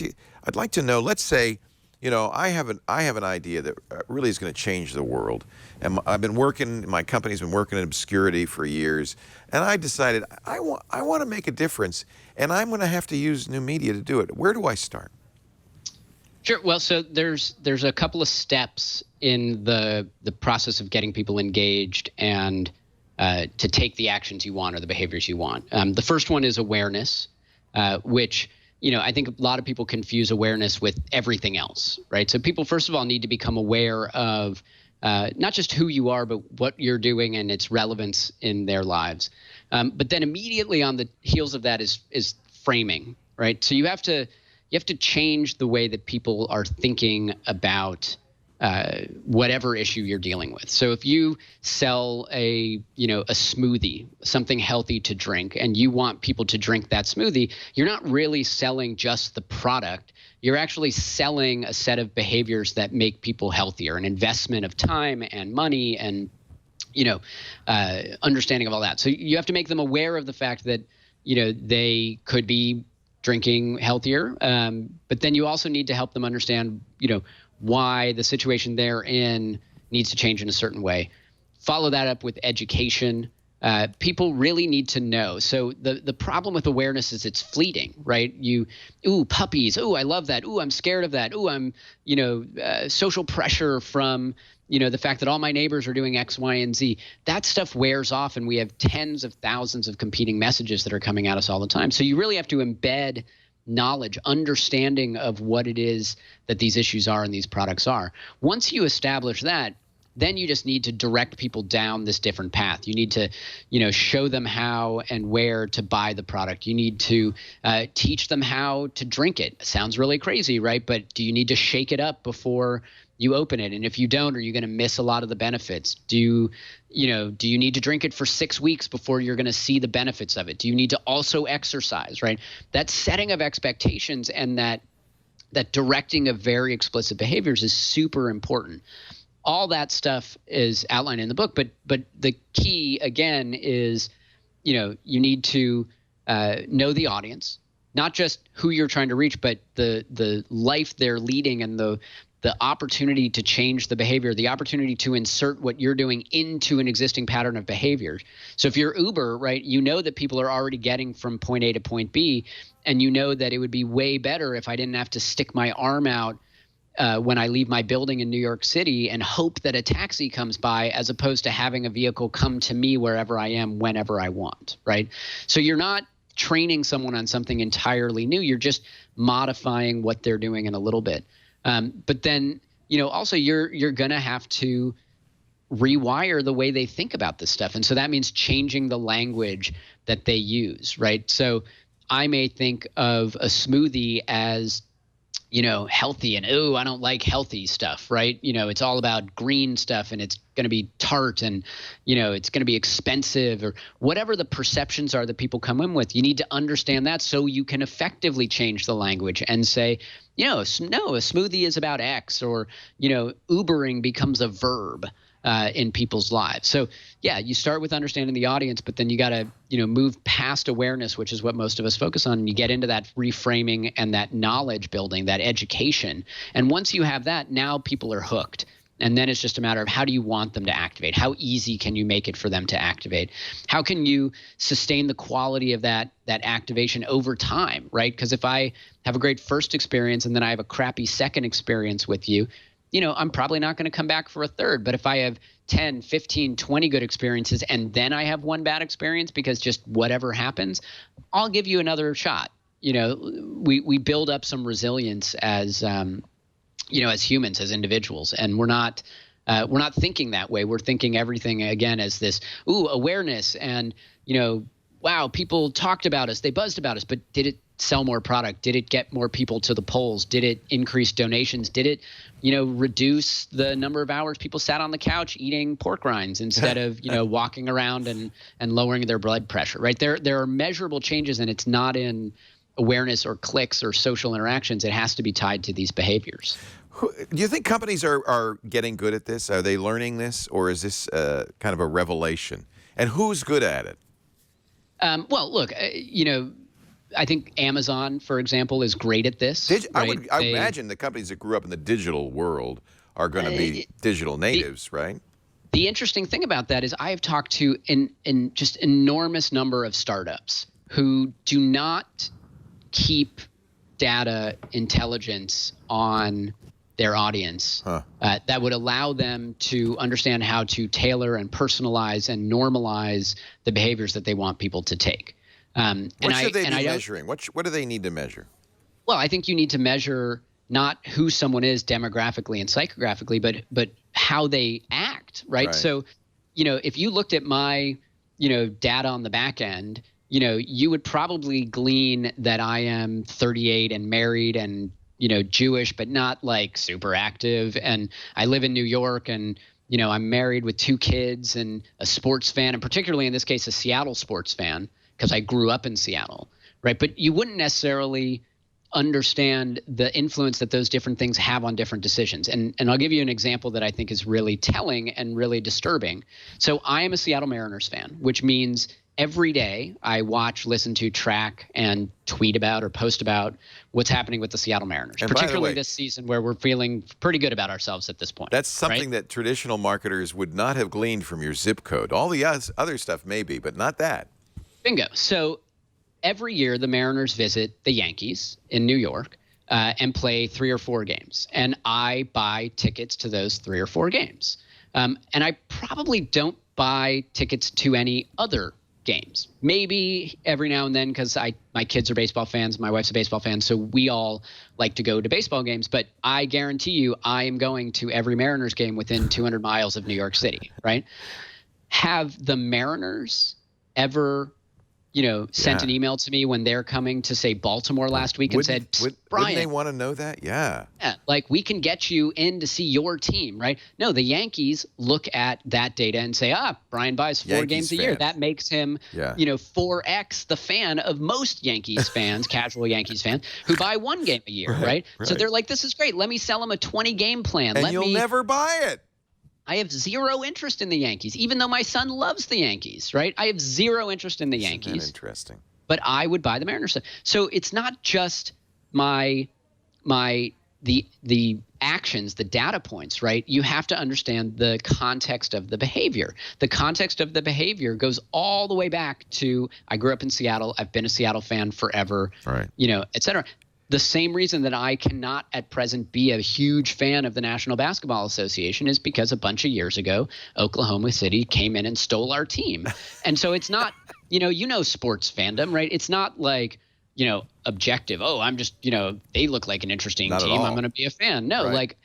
to know, let's say, I have an idea that really is going to change the world. And my company's been working in obscurity for years, and I decided I want to make a difference, and I'm going to have to use new media to do it. Where do I start? Sure. Well, so there's a couple of steps in the process of getting people engaged and to take the actions you want or the behaviors you want. The first one is awareness, which I think a lot of people confuse awareness with everything else, right? So people, first of all, need to become aware of not just who you are, but what you're doing and its relevance in their lives. But then immediately on the heels of that is framing, right? So you have to you have to change the way that people are thinking about whatever issue you're dealing with. So if you sell a smoothie, something healthy to drink, and you want people to drink that smoothie, you're not really selling just the product. You're actually selling a set of behaviors that make people healthier, an investment of time and money and understanding of all that. So you have to make them aware of the fact that they could be drinking healthier, but then you also need to help them understand why the situation they're in needs to change in a certain way. Follow that up with education. People really need to know. So the problem with awareness is it's fleeting, right? Puppies. I love that. I'm scared of that. I'm, social pressure from, the fact that all my neighbors are doing X, Y, and Z. That stuff wears off, and we have tens of thousands of competing messages that are coming at us all the time. So you really have to embed knowledge, understanding of what it is that these issues are and these products are. Once you establish that, then you just need to direct people down this different path. You need to, show them how and where to buy the product. You need to teach them how to drink it. Sounds really crazy, right? But do you need to shake it up before you open it? And if you don't, are you going to miss a lot of the benefits? Do you need to drink it for 6 weeks before you're going to see the benefits of it? Do you need to also exercise, right? That setting of expectations and that directing of very explicit behaviors is super important. All that stuff is outlined in the book, but the key again is, you need to know the audience, not just who you're trying to reach, but the life they're leading and the opportunity to change the behavior, the opportunity to insert what you're doing into an existing pattern of behavior. So if you're Uber, right, you know that people are already getting from point A to point B, and you know that it would be way better if I didn't have to stick my arm out when I leave my building in New York City and hope that a taxi comes by, as opposed to having a vehicle come to me wherever I am, whenever I want, right? So you're not training someone on something entirely new. You're just modifying what they're doing in a little bit. But then, also you're going to have to rewire the way they think about this stuff. And so that means changing the language that they use, right? So I may think of a smoothie as healthy, and I don't like healthy stuff, right? It's all about green stuff, and it's going to be tart, and it's going to be expensive, or whatever the perceptions are that people come in with. You need to understand that so you can effectively change the language and say, no, a smoothie is about X, or Ubering becomes a verb in people's lives. So yeah, you start with understanding the audience, but then you got to move past awareness, which is what most of us focus on, and you get into that reframing and that knowledge building, that education. And once you have that, now people are hooked. And then it's just a matter of, how do you want them to activate? How easy can you make it for them to activate? How can you sustain the quality of that activation over time, right? Because if I have a great first experience and then I have a crappy second experience with you, I'm probably not going to come back for a third. But if I have 10, 15, 20 good experiences and then I have one bad experience because just whatever happens, I'll give you another shot. We build up some resilience as humans, as individuals, and we're not thinking that way. We're thinking everything again as this awareness, and wow, people talked about us, they buzzed about us, but did it sell more product? Did it get more people to the polls? Did it increase donations? Did it reduce the number of hours people sat on the couch eating pork rinds instead of walking around and lowering their blood pressure, right? There are measurable changes, and it's not in awareness or clicks or social interactions. It has to be tied to these behaviors. Do you think companies are getting good at this? Are they learning this, or is this kind of a revelation? And who's good at it? Well, look, I think Amazon, for example, is great at this. I imagine the companies that grew up in the digital world are going to be digital natives, right? The interesting thing about that is I have talked to an just enormous number of startups who do not keep data intelligence on their audience that would allow them to understand how to tailor and personalize and normalize the behaviors that they want people to take. What should they be measuring? What do they need to measure? Well, I think you need to measure not who someone is demographically and psychographically, but how they act, right? So, if you looked at my, data on the back end, you would probably glean that I am 38 and married and, Jewish, but not like super active. And I live in New York and, I'm married with 2 kids and a sports fan, and particularly in this case, a Seattle sports fan, because I grew up in Seattle, right? But you wouldn't necessarily understand the influence that those different things have on different decisions. And I'll give you an example that I think is really telling and really disturbing. So I am a Seattle Mariners fan, which means every day I watch, listen to, track, and tweet about or post about what's happening with the Seattle Mariners, and particularly this season where we're feeling pretty good about ourselves at this point. That's something right? that traditional marketers would not have gleaned from your zip code. All the other stuff maybe, but not that. Bingo. So every year the Mariners visit the Yankees in New York and play 3 or 4 games. And I buy tickets to those 3 or 4 games. And I probably don't buy tickets to any other games. Maybe every now and then, because my kids are baseball fans, my wife's a baseball fan, so we all like to go to baseball games. But I guarantee you I am going to every Mariners game within 200 miles of New York City, right? Have the Mariners ever sent an email to me when they're coming to, say, Baltimore last week and said, Brian, wouldn't they want to know that? Yeah, like, we can get you in to see your team, right? No, the Yankees look at that data and say, Brian buys 4 games a year. That makes him, 4X the fan of most Yankees fans, casual Yankees fans, who buy 1 game a year, right? So they're like, this is great. Let me sell them a 20-game plan. And you'll never buy it. I have zero interest in the Yankees, even though my son loves the Yankees, right? I have zero interest in the Yankees. Isn't that interesting? But I would buy the Mariners. So it's not just the actions, the data points, right? You have to understand the context of the behavior. The context of the behavior goes all the way back to, I grew up in Seattle. I've been a Seattle fan forever, right? Et cetera. The same reason that I cannot at present be a huge fan of the National Basketball Association is because a bunch of years ago, Oklahoma City came in and stole our team. And so it's not, sports fandom, right? It's not like, objective. Oh, I'm just, they look like an interesting team. I'm going to be a fan. No, like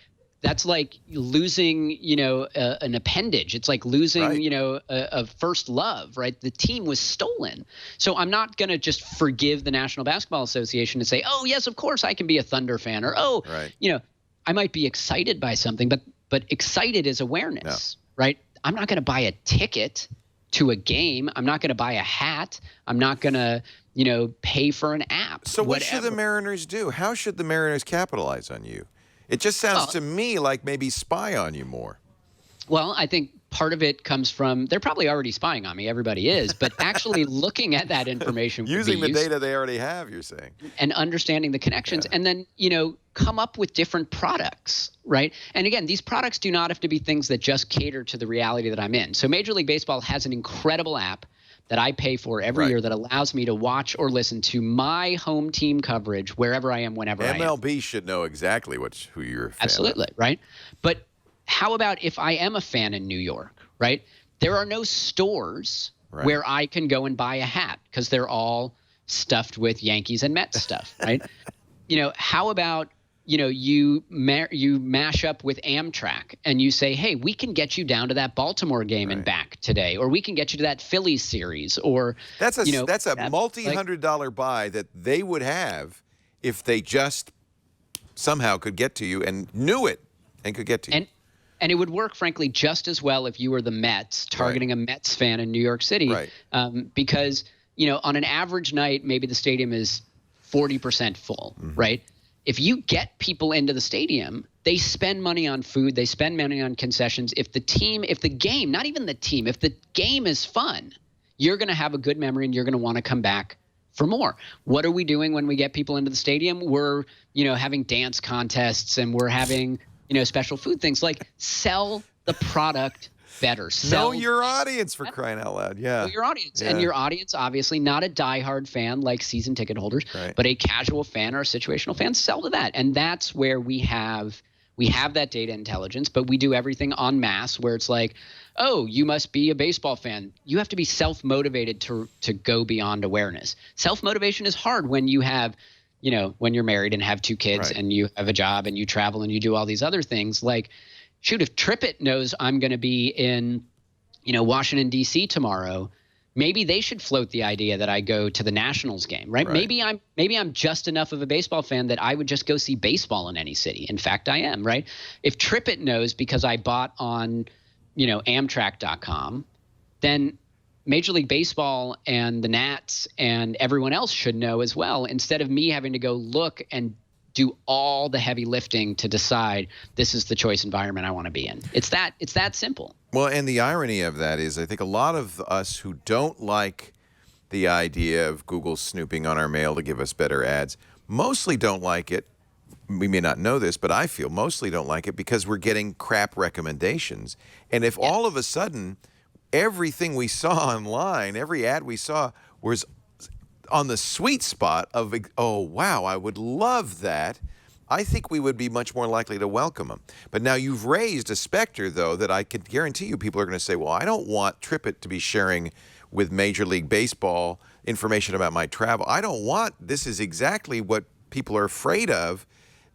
that's like losing, an appendage. It's like losing, a first love, right? The team was stolen. So I'm not going to just forgive the National Basketball Association and say, oh, yes, of course I can be a Thunder fan, or, I might be excited by something, but excited is awareness, right? I'm not going to buy a ticket to a game. I'm not going to buy a hat. I'm not going to, pay for an app. So what should the Mariners do? How should the Mariners capitalize on you? It just sounds to me like maybe spy on you more. Well, I think part of it comes from, they're probably already spying on me. Everybody is. But actually looking at that information. Using the data they already have, you're saying. And understanding the connections. And then, come up with different products, right? And again, these products do not have to be things that just cater to the reality that I'm in. So Major League Baseball has an incredible app that I pay for every year that allows me to watch or listen to my home team coverage wherever I am, whenever I am. MLB should know exactly who you're a fan Absolutely, right? But how about if I am a fan in New York, right? There are no stores where I can go and buy a hat because they're all stuffed with Yankees and Mets stuff, right? How about you mash up with Amtrak and you say, hey, we can get you down to that Baltimore game and back today, or we can get you to that Phillies series, or that's a multi-$100 buy that they would have if they just somehow could get to you and knew it and could get to you. And it would work, frankly, just as well if you were the Mets targeting a Mets fan in New York City, because on an average night, maybe the stadium is 40% full, right? If you get people into the stadium, they spend money on food, they spend money on concessions. If the game, not even the team, if the game is fun, you're going to have a good memory and you're going to want to come back for more. What are we doing when we get people into the stadium? We're, having dance contests and we're having, special food things. Like, sell the product better. Know your audience, for crying out loud. Yeah. Know your audience. Yeah. And your audience, obviously, not a diehard fan like season ticket holders, but a casual fan or a situational fan. Sell to that. And that's where we have that data intelligence, but we do everything en masse where it's like, oh, you must be a baseball fan. You have to be self-motivated to go beyond awareness. Self-motivation is hard when you have, when you're married and have 2 kids and you have a job and you travel and you do all these other things. Like, shoot, if Trippett knows I'm going to be in, Washington, D.C. tomorrow, maybe they should float the idea that I go to the Nationals game, right? Maybe I'm just enough of a baseball fan that I would just go see baseball in any city. In fact, I am, right? If TripIt knows because I bought on, Amtrak.com, then Major League Baseball and the Nats and everyone else should know as well, instead of me having to go look and do all the heavy lifting to decide this is the choice environment I want to be in. It's that simple. Well, and the irony of that is I think a lot of us who don't like the idea of Google snooping on our mail to give us better ads mostly don't like it. We may not know this, but I feel mostly don't like it because we're getting crap recommendations. And if all of a sudden everything we saw online, every ad we saw was on the sweet spot of, oh, wow, I would love that, I think we would be much more likely to welcome them. But now you've raised a specter, though, that I could guarantee you people are going to say, well, I don't want TripIt to be sharing with Major League Baseball information about my travel. I don't want, this is exactly what people are afraid of,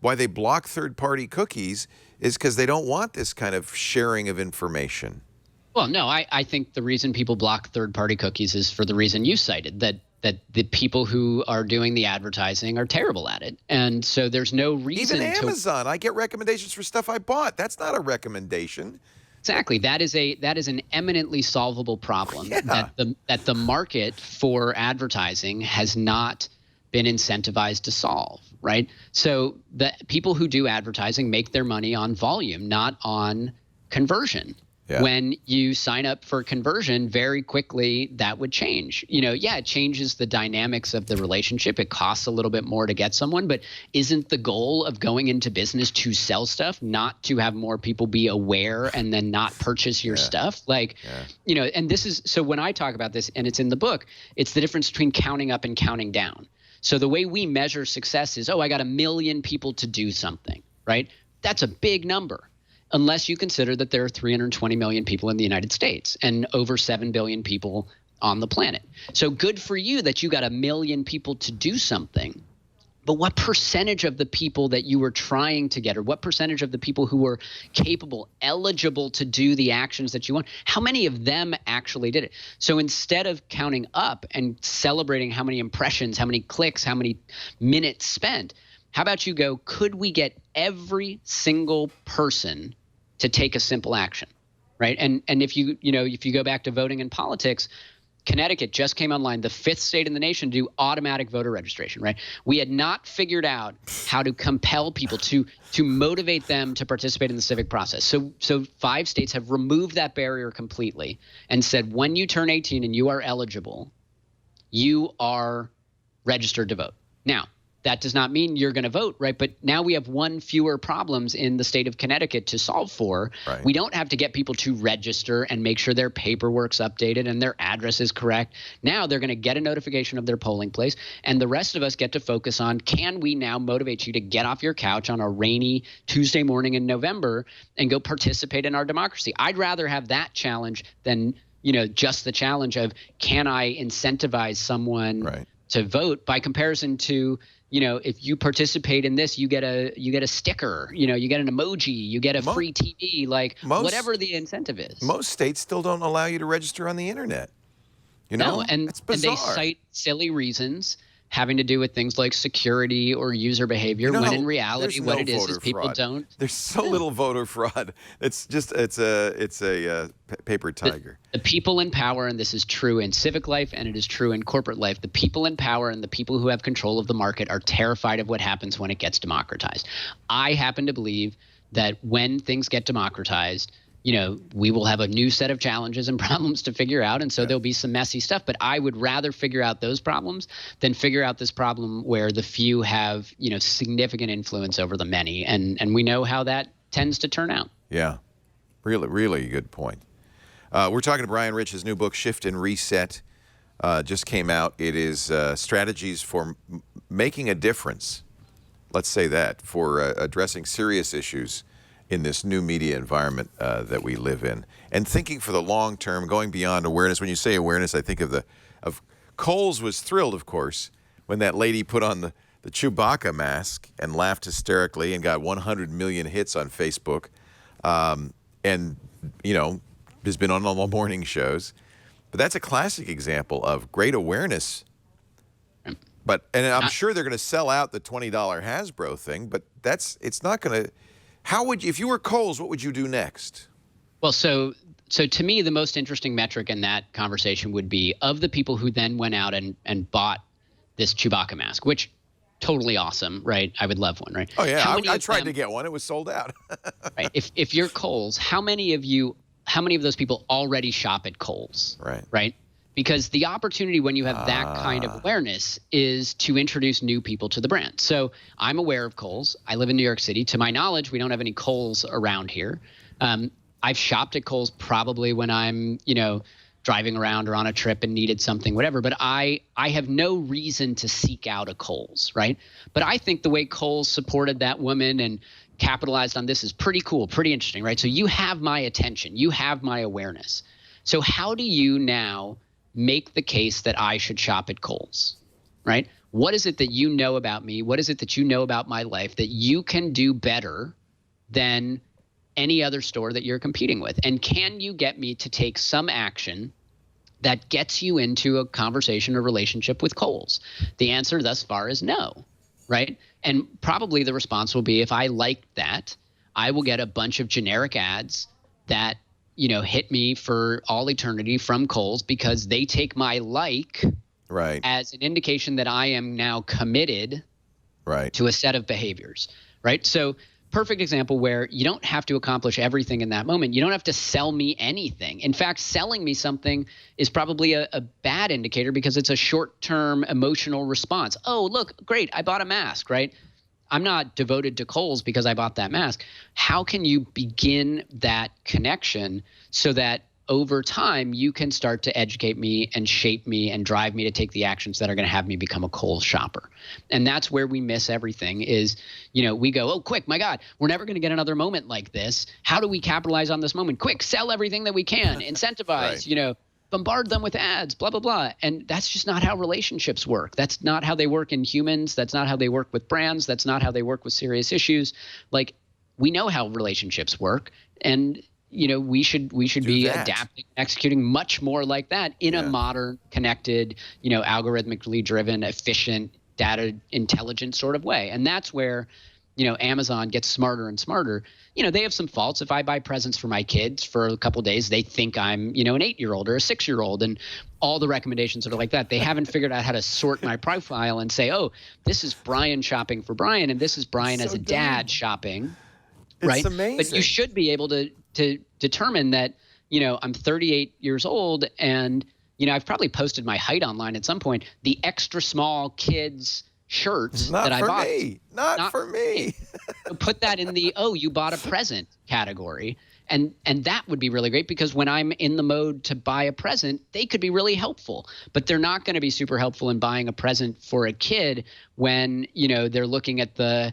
why they block third-party cookies, is because they don't want this kind of sharing of information. Well, no, I think the reason people block third-party cookies is for the reason you cited, that the people who are doing the advertising are terrible at it. And so there's no reason to... Even Amazon, I get recommendations for stuff I bought. That's not a recommendation. Exactly. That is an eminently solvable problem that the market for advertising has not been incentivized to solve, right? So the people who do advertising make their money on volume, not on conversion. Yeah. When you sign up for conversion, very quickly that would change. It changes the dynamics of the relationship. It costs a little bit more to get someone, but isn't the goal of going into business to sell stuff, not to have more people be aware and then not purchase your stuff? And this is, so when I talk about this, and it's in the book, it's the difference between counting up and counting down. So the way we measure success is, I got 1 million people to do something, right? That's a big number. Unless you consider that there are 320 million people in the United States and over 7 billion people on the planet. So good for you that you got 1 million people to do something. But what percentage of the people that you were trying to get, or what percentage of the people who were capable, eligible to do the actions that you want, how many of them actually did it? So instead of counting up and celebrating how many impressions, how many clicks, how many minutes spent, how about you go, could we get every single person to take a simple action, right? And if you go back to voting in politics, Connecticut just came online, the 5th state in the nation to do automatic voter registration, right? We had not figured out how to compel people to motivate them to participate in the civic process. So 5 states have removed that barrier completely and said, when you turn 18 and you are eligible, you are registered to vote. Now, that does not mean you're going to vote, right? But now we have one fewer problems in the state of Connecticut to solve for. Right. We don't have to get people to register and make sure their paperwork's updated and their address is correct. Now they're going to get a notification of their polling place, and the rest of us get to focus on, can we now motivate you to get off your couch on a rainy Tuesday morning in November and go participate in our democracy? I'd rather have that challenge than, just the challenge of, can I incentivize someone to vote, by comparison to, if you participate in this, you get a sticker, you get an emoji, you get a free TV, whatever the incentive is. Most states still don't allow you to register on the internet. No, and it's bizarre. And they cite silly reasons having to do with things like security or user behavior, when in reality what it is people don't. There's so little voter fraud. It's a paper tiger. The people in power, and this is true in civic life and it is true in corporate life, the people in power and the people who have control of the market are terrified of what happens when it gets democratized. I happen to believe that when things get democratized, we will have a new set of challenges and problems to figure out. And so there'll be some messy stuff. But I would rather figure out those problems than figure out this problem where the few have, significant influence over the many. And we know how that tends to turn out. Yeah, really, really good point. We're talking to Brian Rich. His new book, Shift and Reset, just came out. It is strategies for making a difference. Let's say that, for addressing serious issues in this new media environment that we live in, and thinking for the long term, going beyond awareness. When you say awareness, I think of Coles was thrilled, of course, when that lady put on the Chewbacca mask and laughed hysterically and got 100 million hits on Facebook, and has been on all the morning shows. But that's a classic example of great awareness. And I'm sure they're going to sell out the $20 Hasbro thing, but it's not going to. How would you, if you were Kohl's, what would you do next? Well, so to me, the most interesting metric in that conversation would be of the people who then went out and bought this Chewbacca mask, which totally awesome, right? I would love one, right? Oh yeah, I tried to get one. It was sold out. Right. If you're Kohl's, how many of those people already shop at Kohl's? Right. Right. Because the opportunity when you have that kind of awareness is to introduce new people to the brand. So I'm aware of Kohl's. I live in New York City. To my knowledge, we don't have any Kohl's around here. I've shopped at Kohl's probably when I'm, driving around or on a trip and needed something, whatever. But I have no reason to seek out a Kohl's, right? But I think the way Kohl's supported that woman and capitalized on this is pretty cool, pretty interesting, right? So you have my attention. You have my awareness. So how do you now make the case that I should shop at Kohl's, right? What is it that you know about me? What is it that you know about my life that you can do better than any other store that you're competing with? And can you get me to take some action that gets you into a conversation or relationship with Kohl's? The answer thus far is no, right? And probably the response will be, if I like that, I will get a bunch of generic ads that hit me for all eternity from Kohl's because they take my like as an indication that I am now committed to a set of behaviors, right? So perfect example where you don't have to accomplish everything in that moment. You don't have to sell me anything. In fact, selling me something is probably a bad indicator because it's a short-term emotional response. Oh, look, great, I bought a mask, right? I'm not devoted to Kohl's because I bought that mask. How can you begin that connection so that over time you can start to educate me and shape me and drive me to take the actions that are going to have me become a Kohl's shopper? And that's where we miss everything is, we go, oh, quick, my God, we're never going to get another moment like this. How do we capitalize on this moment? Quick, sell everything that we can, incentivize, bombard them with ads, blah, blah, blah. And that's just not how relationships work. That's not how they work in humans. That's not how they work with brands. That's not how they work with serious issues. Like, we know how relationships work. And, we should be adapting, executing much more like that in a modern, connected, algorithmically driven, efficient, data intelligent sort of way. And that's where, Amazon gets smarter and smarter. They have some faults. If I buy presents for my kids for a couple of days, they think I'm, an 8-year-old or a 6-year-old, and all the recommendations that are like that. They haven't figured out how to sort my profile and say, oh, this is Brian shopping for Brian, and this is Brian as a dad shopping, right? It's amazing. But you should be able to determine that, I'm 38 years old, and, I've probably posted my height online at some point. The extra small kids shirts that I bought. Not for me. Put that in the, oh, you bought a present category. And that would be really great because when I'm in the mode to buy a present, they could be really helpful. But they're not going to be super helpful in buying a present for a kid when, they're looking at the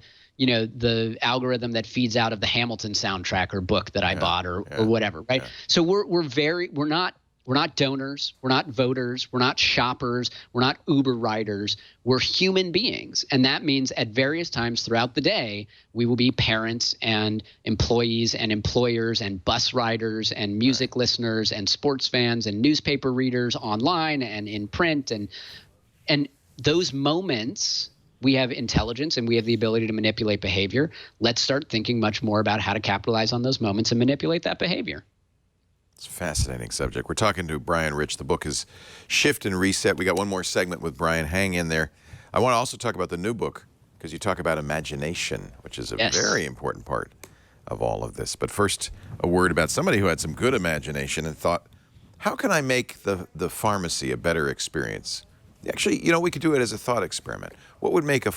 algorithm that feeds out of the Hamilton soundtrack or book that I bought or whatever, right? Yeah. So we're not donors, we're not voters, we're not shoppers, we're not Uber riders, we're human beings. And that means at various times throughout the day, we will be parents and employees and employers and bus riders and music listeners and sports fans and newspaper readers online and in print. And those moments, we have intelligence and we have the ability to manipulate behavior. Let's start thinking much more about how to capitalize on those moments and manipulate that behavior. It's a fascinating subject. We're talking to Brian Rich. The book is Shift and Reset. We got one more segment with Brian. Hang in there. I want to also talk about the new book because you talk about imagination, which is a very important part of all of this. But first, a word about somebody who had some good imagination and thought, how can I make the pharmacy a better experience? Actually, we could do it as a thought experiment. What would make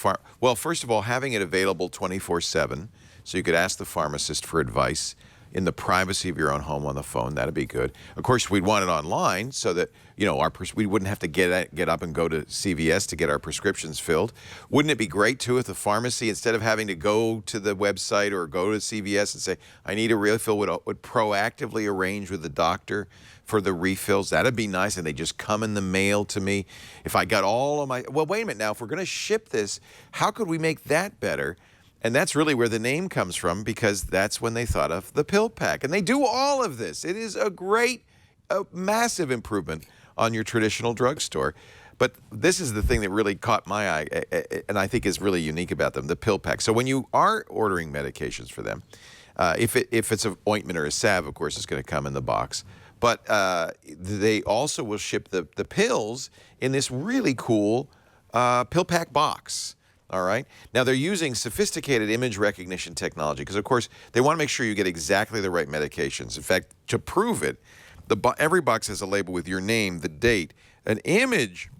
well, first of all, having it available 24/7 so you could ask the pharmacist for advice in the privacy of your own home on the phone. That'd be good. Of course, we'd want it online so that, we wouldn't have to get up and go to CVS to get our prescriptions filled. Wouldn't it be great, too, if the pharmacy, instead of having to go to the website or go to CVS and say, I need a refill, would proactively arrange with the doctor for the refills? That'd be nice, and they just come in the mail to me. If I got all of my... Well, wait a minute now. If we're going to ship this, how could we make that better? And that's really where the name comes from, because that's when they thought of the pill pack. And they do all of this. It is a great a massive improvement on your traditional drugstore. But this is the thing that really caught my eye, and I think is really unique about them, the pill pack. So when you are ordering medications for them, if it's an ointment or a salve, of course, it's going to come in the box. But they also will ship the pills in this really cool pill pack box. All right. Now, they're using sophisticated image recognition technology because, of course, they want to make sure you get exactly the right medications. In fact, to prove it, every box has a label with your name, the date, an image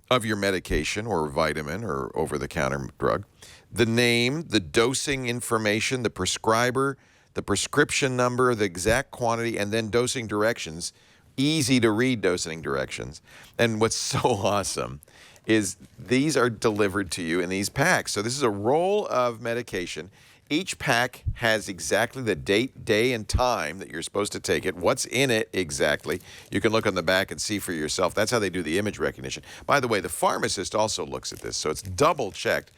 of your medication or vitamin or over-the-counter drug, the name, the dosing information, the prescriber, the prescription number, the exact quantity, and then dosing directions, easy-to-read dosing directions. And what's so awesome is these are delivered to you in these packs. So this is a roll of medication. Each pack has exactly the date, day, and time that you're supposed to take it, what's in it exactly. You can look on the back and see for yourself. That's how they do the image recognition. By the way, the pharmacist also looks at this, so it's double-checked.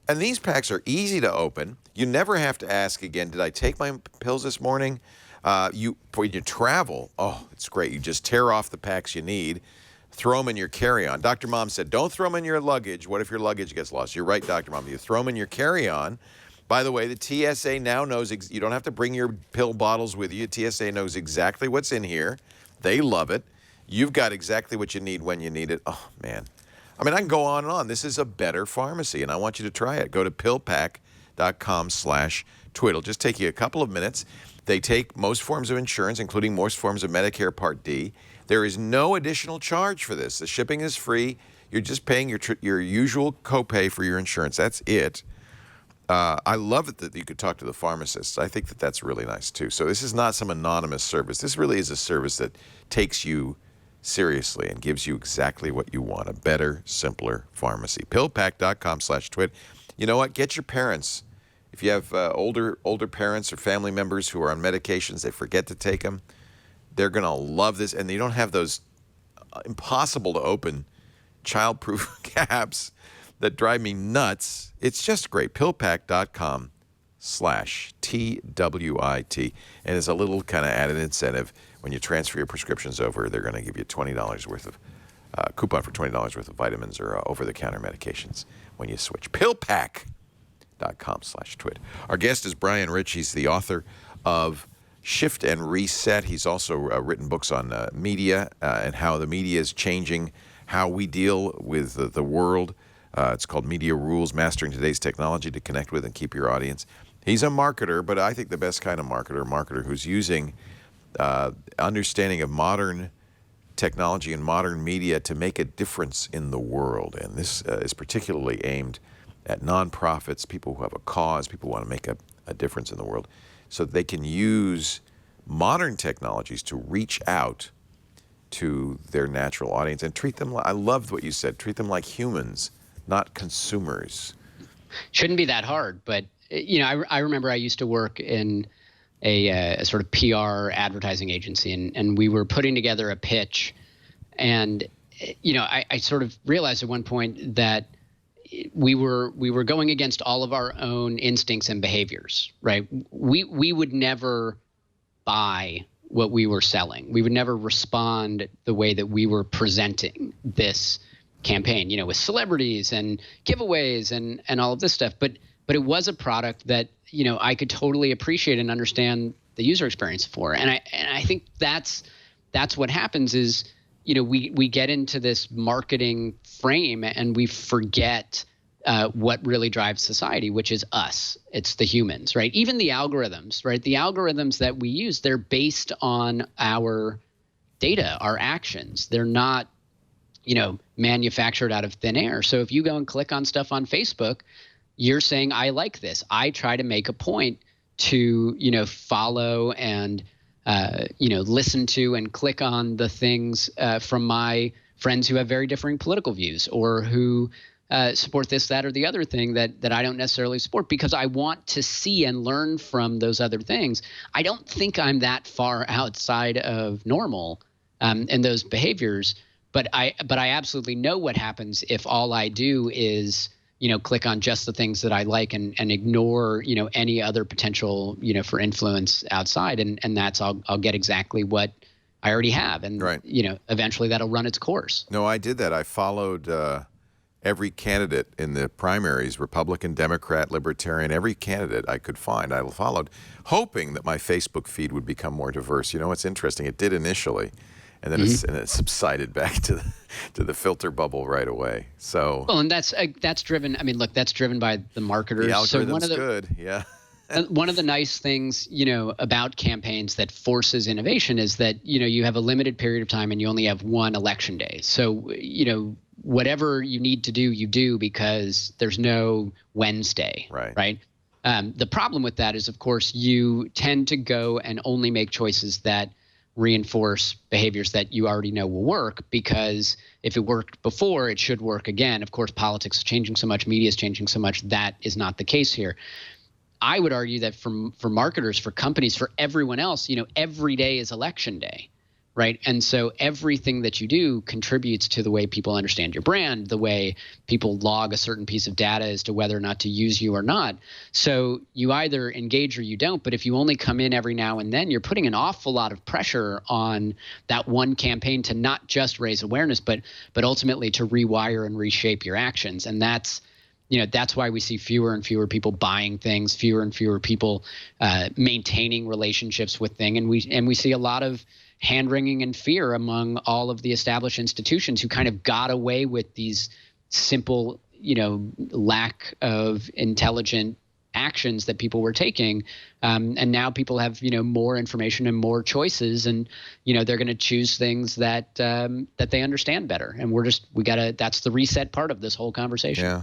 And these packs are easy to open. You never have to ask again, did I take my pills this morning? When you travel, it's great. You just tear off the packs you need, throw them in your carry-on. Dr. Mom said, don't throw them in your luggage. What if your luggage gets lost? You're right, Dr. Mom. You throw them in your carry-on. By the way, the TSA now knows you don't have to bring your pill bottles with you. TSA knows exactly what's in here. They love it. You've got exactly what you need when you need it. Oh, man. I mean, I can go on and on. This is a better pharmacy, and I want you to try it. Go to pillpack.com/twit. It'll just take you a couple of minutes. They take most forms of insurance, including most forms of Medicare Part D. There is no additional charge for this. The shipping is free. You're just paying your usual copay for your insurance. That's it. I love it that you could talk to the pharmacists. I think that that's really nice, too. So this is not some anonymous service. This really is a service that takes you seriously and gives you exactly what you want, a better, simpler pharmacy. Pillpack.com/twit. You know what? Get your parents. If you have older parents or family members who are on medications, they forget to take them, they're going to love this. And you don't have those impossible to open child-proof caps that drive me nuts. It's just great. Pillpack.com/TWIT. And it's a little kind of added incentive. When you transfer your prescriptions over, they're going to give you $20 worth of coupon for $20 worth of vitamins or over-the-counter medications when you switch. Pillpack.com/twit. Our guest is Brian Rich. He's the author of Shift and Reset. He's also written books on media and how the media is changing how we deal with the world. It's called Media Rules, Mastering Today's Technology to Connect With and Keep Your Audience. He's a marketer, but I think the best kind of marketer who's using understanding of modern technology and modern media to make a difference in the world. And this is particularly aimed at nonprofits, people who have a cause, people who want to make a difference in the world, so that they can use modern technologies to reach out to their natural audience and treat them I loved what you said, treat them like humans, not consumers. Shouldn't be that hard, but I remember I used to work in a sort of PR advertising agency, and we were putting together a pitch, and I sort of realized at one point that we were going against all of our own instincts and behaviors, right? We would never buy what we were selling. We would never respond the way that we were presenting this campaign, with celebrities and giveaways and all of this stuff. But it was a product that, I could totally appreciate and understand the user experience for. And I think that's what happens is, we get into this marketing frame and we forget what really drives society, which is us. It's the humans, right? Even the algorithms, right? The algorithms that we use, they're based on our data, our actions. They're not, manufactured out of thin air. So if you go and click on stuff on Facebook, you're saying, I like this. I try to make a point to, follow and, listen to and click on the things from my friends who have very differing political views or who support this, that, or the other thing that I don't necessarily support because I want to see and learn from those other things. I don't think I'm that far outside of normal in those behaviors, but I absolutely know what happens if all I do is click on just the things that I like and ignore any other potential for influence outside, and that's I'll get exactly what I already have. And, Right. eventually that'll run its course. No, I did that. I followed every candidate in the primaries, Republican, Democrat, Libertarian, every candidate I could find. I followed, hoping that my Facebook feed would become more diverse. You know, it's interesting. It did initially, and then it subsided back to the filter bubble right away. So well, and that's driven. I mean, look, that's driven by the marketers. the algorithm's So good. Yeah. one of the nice things, about campaigns that forces innovation is that, you have a limited period of time and you only have one election day. So, whatever you need to do, you do, because there's no Wednesday. Right. The problem with that is, of course, you tend to go and only make choices that reinforce behaviors that you already know will work, because if it worked before, it should work again. Of course, politics is changing so much, media is changing so much. That is not the case here. I would argue that for marketers, for companies, for everyone else, every day is election day, right? And so everything that you do contributes to the way people understand your brand, the way people log a certain piece of data as to whether or not to use you or not. So you either engage or you don't. But if you only come in every now and then, you're putting an awful lot of pressure on that one campaign to not just raise awareness, but ultimately to rewire and reshape your actions. And that's why we see fewer and fewer people buying things, fewer and fewer people maintaining relationships with things, and we see a lot of hand-wringing and fear among all of the established institutions who kind of got away with these simple, lack of intelligent actions that people were taking, and now people have more information and more choices, and they're going to choose things that they understand better, and that's the reset part of this whole conversation. Yeah.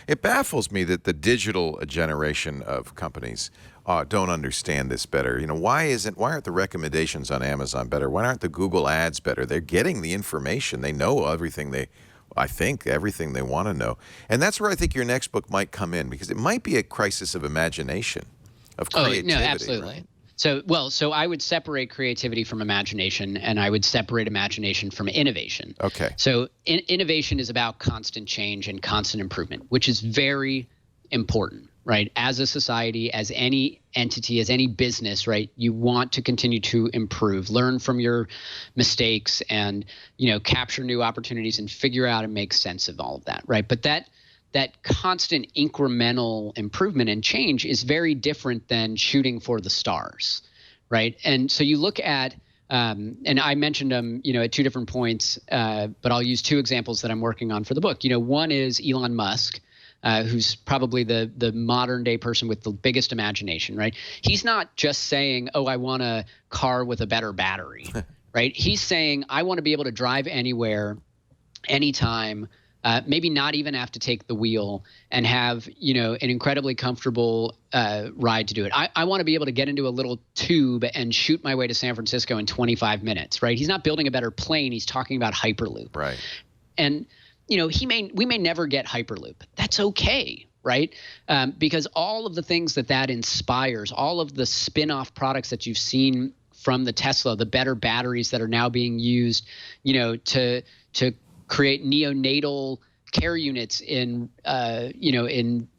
It baffles me that the digital generation of companies don't understand this better. Why aren't the recommendations on Amazon better? Why aren't the Google ads better? They're getting the information. They know everything everything they want to know. And that's where I think your next book might come in, because it might be a crisis of imagination, of creativity. Oh, no, absolutely. Right? So I would separate creativity from imagination, and I would separate imagination from innovation. Okay. So innovation is about constant change and constant improvement, which is very important, right? As a society, as any entity, as any business, right? You want to continue to improve, learn from your mistakes, and, capture new opportunities and figure out and make sense of all of that, right? But that constant incremental improvement and change is very different than shooting for the stars, right? And so you look at, and I mentioned them, at two different points, but I'll use two examples that I'm working on for the book. One is Elon Musk, who's probably the modern day person with the biggest imagination, right? He's not just saying, oh, I want a car with a better battery, right? He's saying, I want to be able to drive anywhere, anytime, maybe not even have to take the wheel, and have, an incredibly comfortable ride to do it. I want to be able to get into a little tube and shoot my way to San Francisco in 25 minutes, right? He's not building a better plane. He's talking about Hyperloop. Right. And, we may never get Hyperloop. That's okay, right? Because all of the things that inspires, all of the spin-off products that you've seen from the Tesla, the better batteries that are now being used, to create neonatal care units in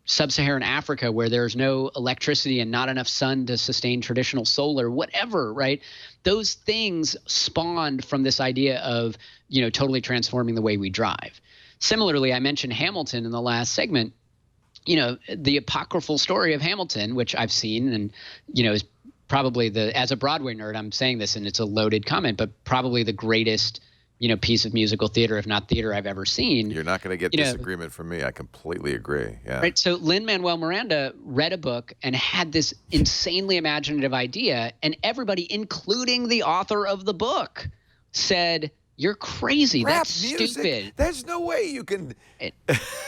sub-Saharan Africa, where there's no electricity and not enough sun to sustain traditional solar, whatever, right? Those things spawned from this idea of, totally transforming the way we drive. Similarly, I mentioned Hamilton in the last segment. The apocryphal story of Hamilton, which I've seen and, is probably as a Broadway nerd, I'm saying this and it's a loaded comment, but probably the greatest piece of musical theater, if not theater, I've ever seen. You're not going to get disagreement from me. I completely agree. Yeah. Right. So Lin-Manuel Miranda read a book and had this insanely imaginative idea, and everybody, including the author of the book, said, "You're crazy. Rap That's music? stupid. There's no way you can."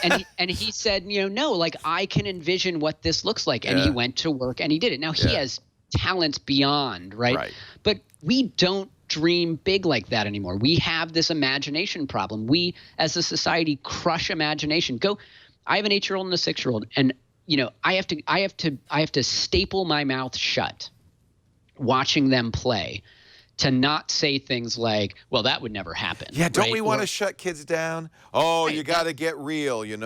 And he said, no, like, I can envision what this looks like. And he went to work and he did it. Now he has talent beyond, right? But we don't dream big like that anymore. We have this imagination problem. We, as a society, crush imagination. I have an 8-year-old and a 6-year-old, and I have to staple my mouth shut watching them play, to not say things like, well, that would never happen. Yeah, don't right? we want to shut kids down? Oh, you got to get real, You're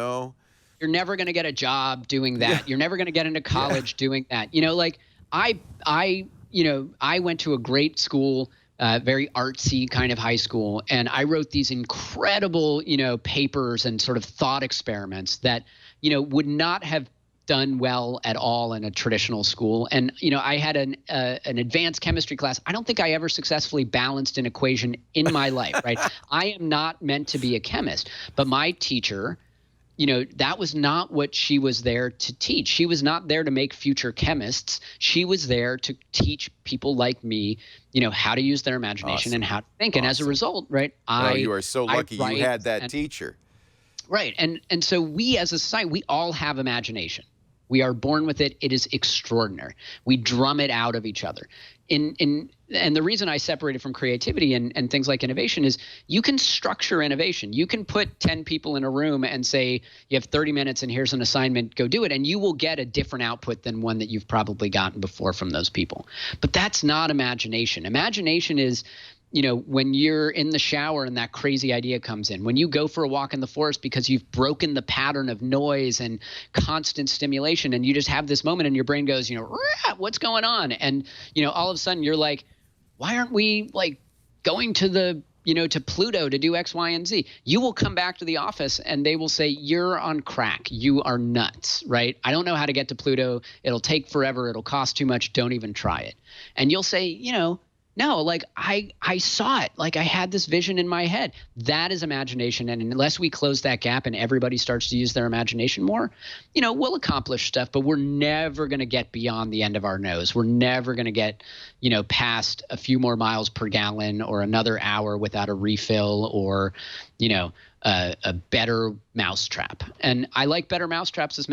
never going to get a job doing that. Yeah. You're never going to get into college doing that. I went to a great school. very artsy kind of high school. And I wrote these incredible, papers and sort of thought experiments that, would not have done well at all in a traditional school. And, I had an advanced chemistry class. I don't think I ever successfully balanced an equation in my life, right? I am not meant to be a chemist, but my teacher, that was not what she was there to teach. She was not there to make future chemists. She was there to teach people like me, how to use their imagination and how to think. And as a result, right, you are so lucky you had that teacher. Right. And so we as a society, we all have imagination. We are born with it. It is extraordinary. We drum it out of each other. And the reason I separated from creativity and things like innovation is you can structure innovation. You can put 10 people in a room and say, you have 30 minutes and here's an assignment, go do it. And you will get a different output than one that you've probably gotten before from those people. But that's not imagination. Imagination is, when you're in the shower and that crazy idea comes in, when you go for a walk in the forest because you've broken the pattern of noise and constant stimulation, and you just have this moment and your brain goes, what's going on? And, all of a sudden you're like, why aren't we like going to to Pluto to do X, Y, and Z? You will come back to the office and they will say, you're on crack. You are nuts, right? I don't know how to get to Pluto. It'll take forever. It'll cost too much. Don't even try it. And you'll say, no, like I saw it, like I had this vision in my head. That is imagination. And unless we close that gap and everybody starts to use their imagination more, we'll accomplish stuff, but we're never going to get beyond the end of our nose. We're never going to get, past a few more miles per gallon or another hour without a refill or, a better mousetrap. And I like better mousetraps as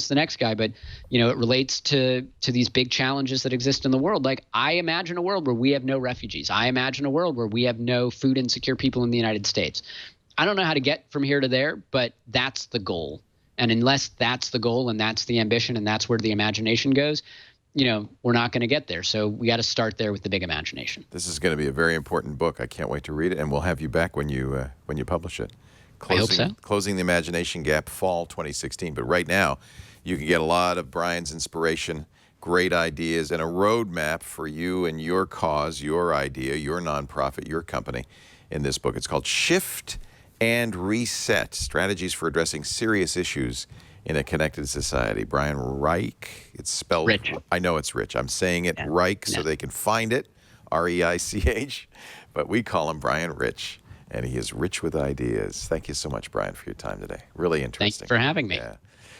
the next guy, but it relates to these big challenges that exist in the world. Like I imagine a world where we have no refugees. I imagine a world where we have no food insecure people in the United States. I don't know how to get from here to there, but that's the goal. And unless that's the goal and that's the ambition and that's where the imagination goes, we're not going to get there. So we got to start there with the big imagination. This is going to be a very important book. I can't wait to read it, and we'll have you back when you publish it. I hope so. Closing the Imagination Gap, fall 2016. But right now, you can get a lot of Brian's inspiration, great ideas, and a roadmap for you and your cause, your idea, your nonprofit, your company in this book. It's called Shift and Reset, Strategies for Addressing Serious Issues in a Connected Society. Brian Reich, it's spelled... Rich. I know it's Rich. I'm saying it Reich so they can find it, R-E-I-C-H, but we call him Brian Rich. And he is rich with ideas. Thank you so much, Brian, for your time today. Really interesting. Thank you for having me. Yeah.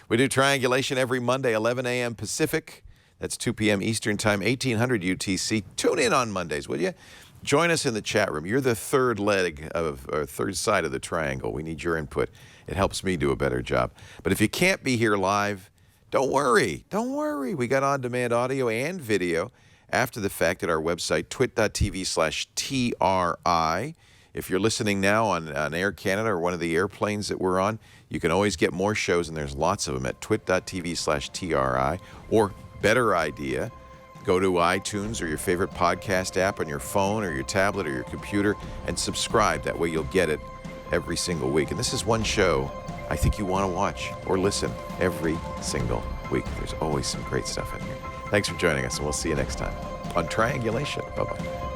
We do Triangulation every Monday, 11 a.m. Pacific. That's 2 p.m. Eastern Time, 1800 UTC. Tune in on Mondays, will you? Join us in the chat room. You're the third side of the triangle. We need your input. It helps me do a better job. But if you can't be here live, don't worry. Don't worry. We got on-demand audio and video after the fact at our website, twit.tv/TRI. If you're listening now on Air Canada or one of the airplanes that we're on, you can always get more shows, and there's lots of them at twit.tv/TRI. Or better idea, go to iTunes or your favorite podcast app on your phone or your tablet or your computer and subscribe. That way you'll get it every single week. And this is one show I think you want to watch or listen every single week. There's always some great stuff in here. Thanks for joining us, and we'll see you next time on Triangulation. Bye-bye.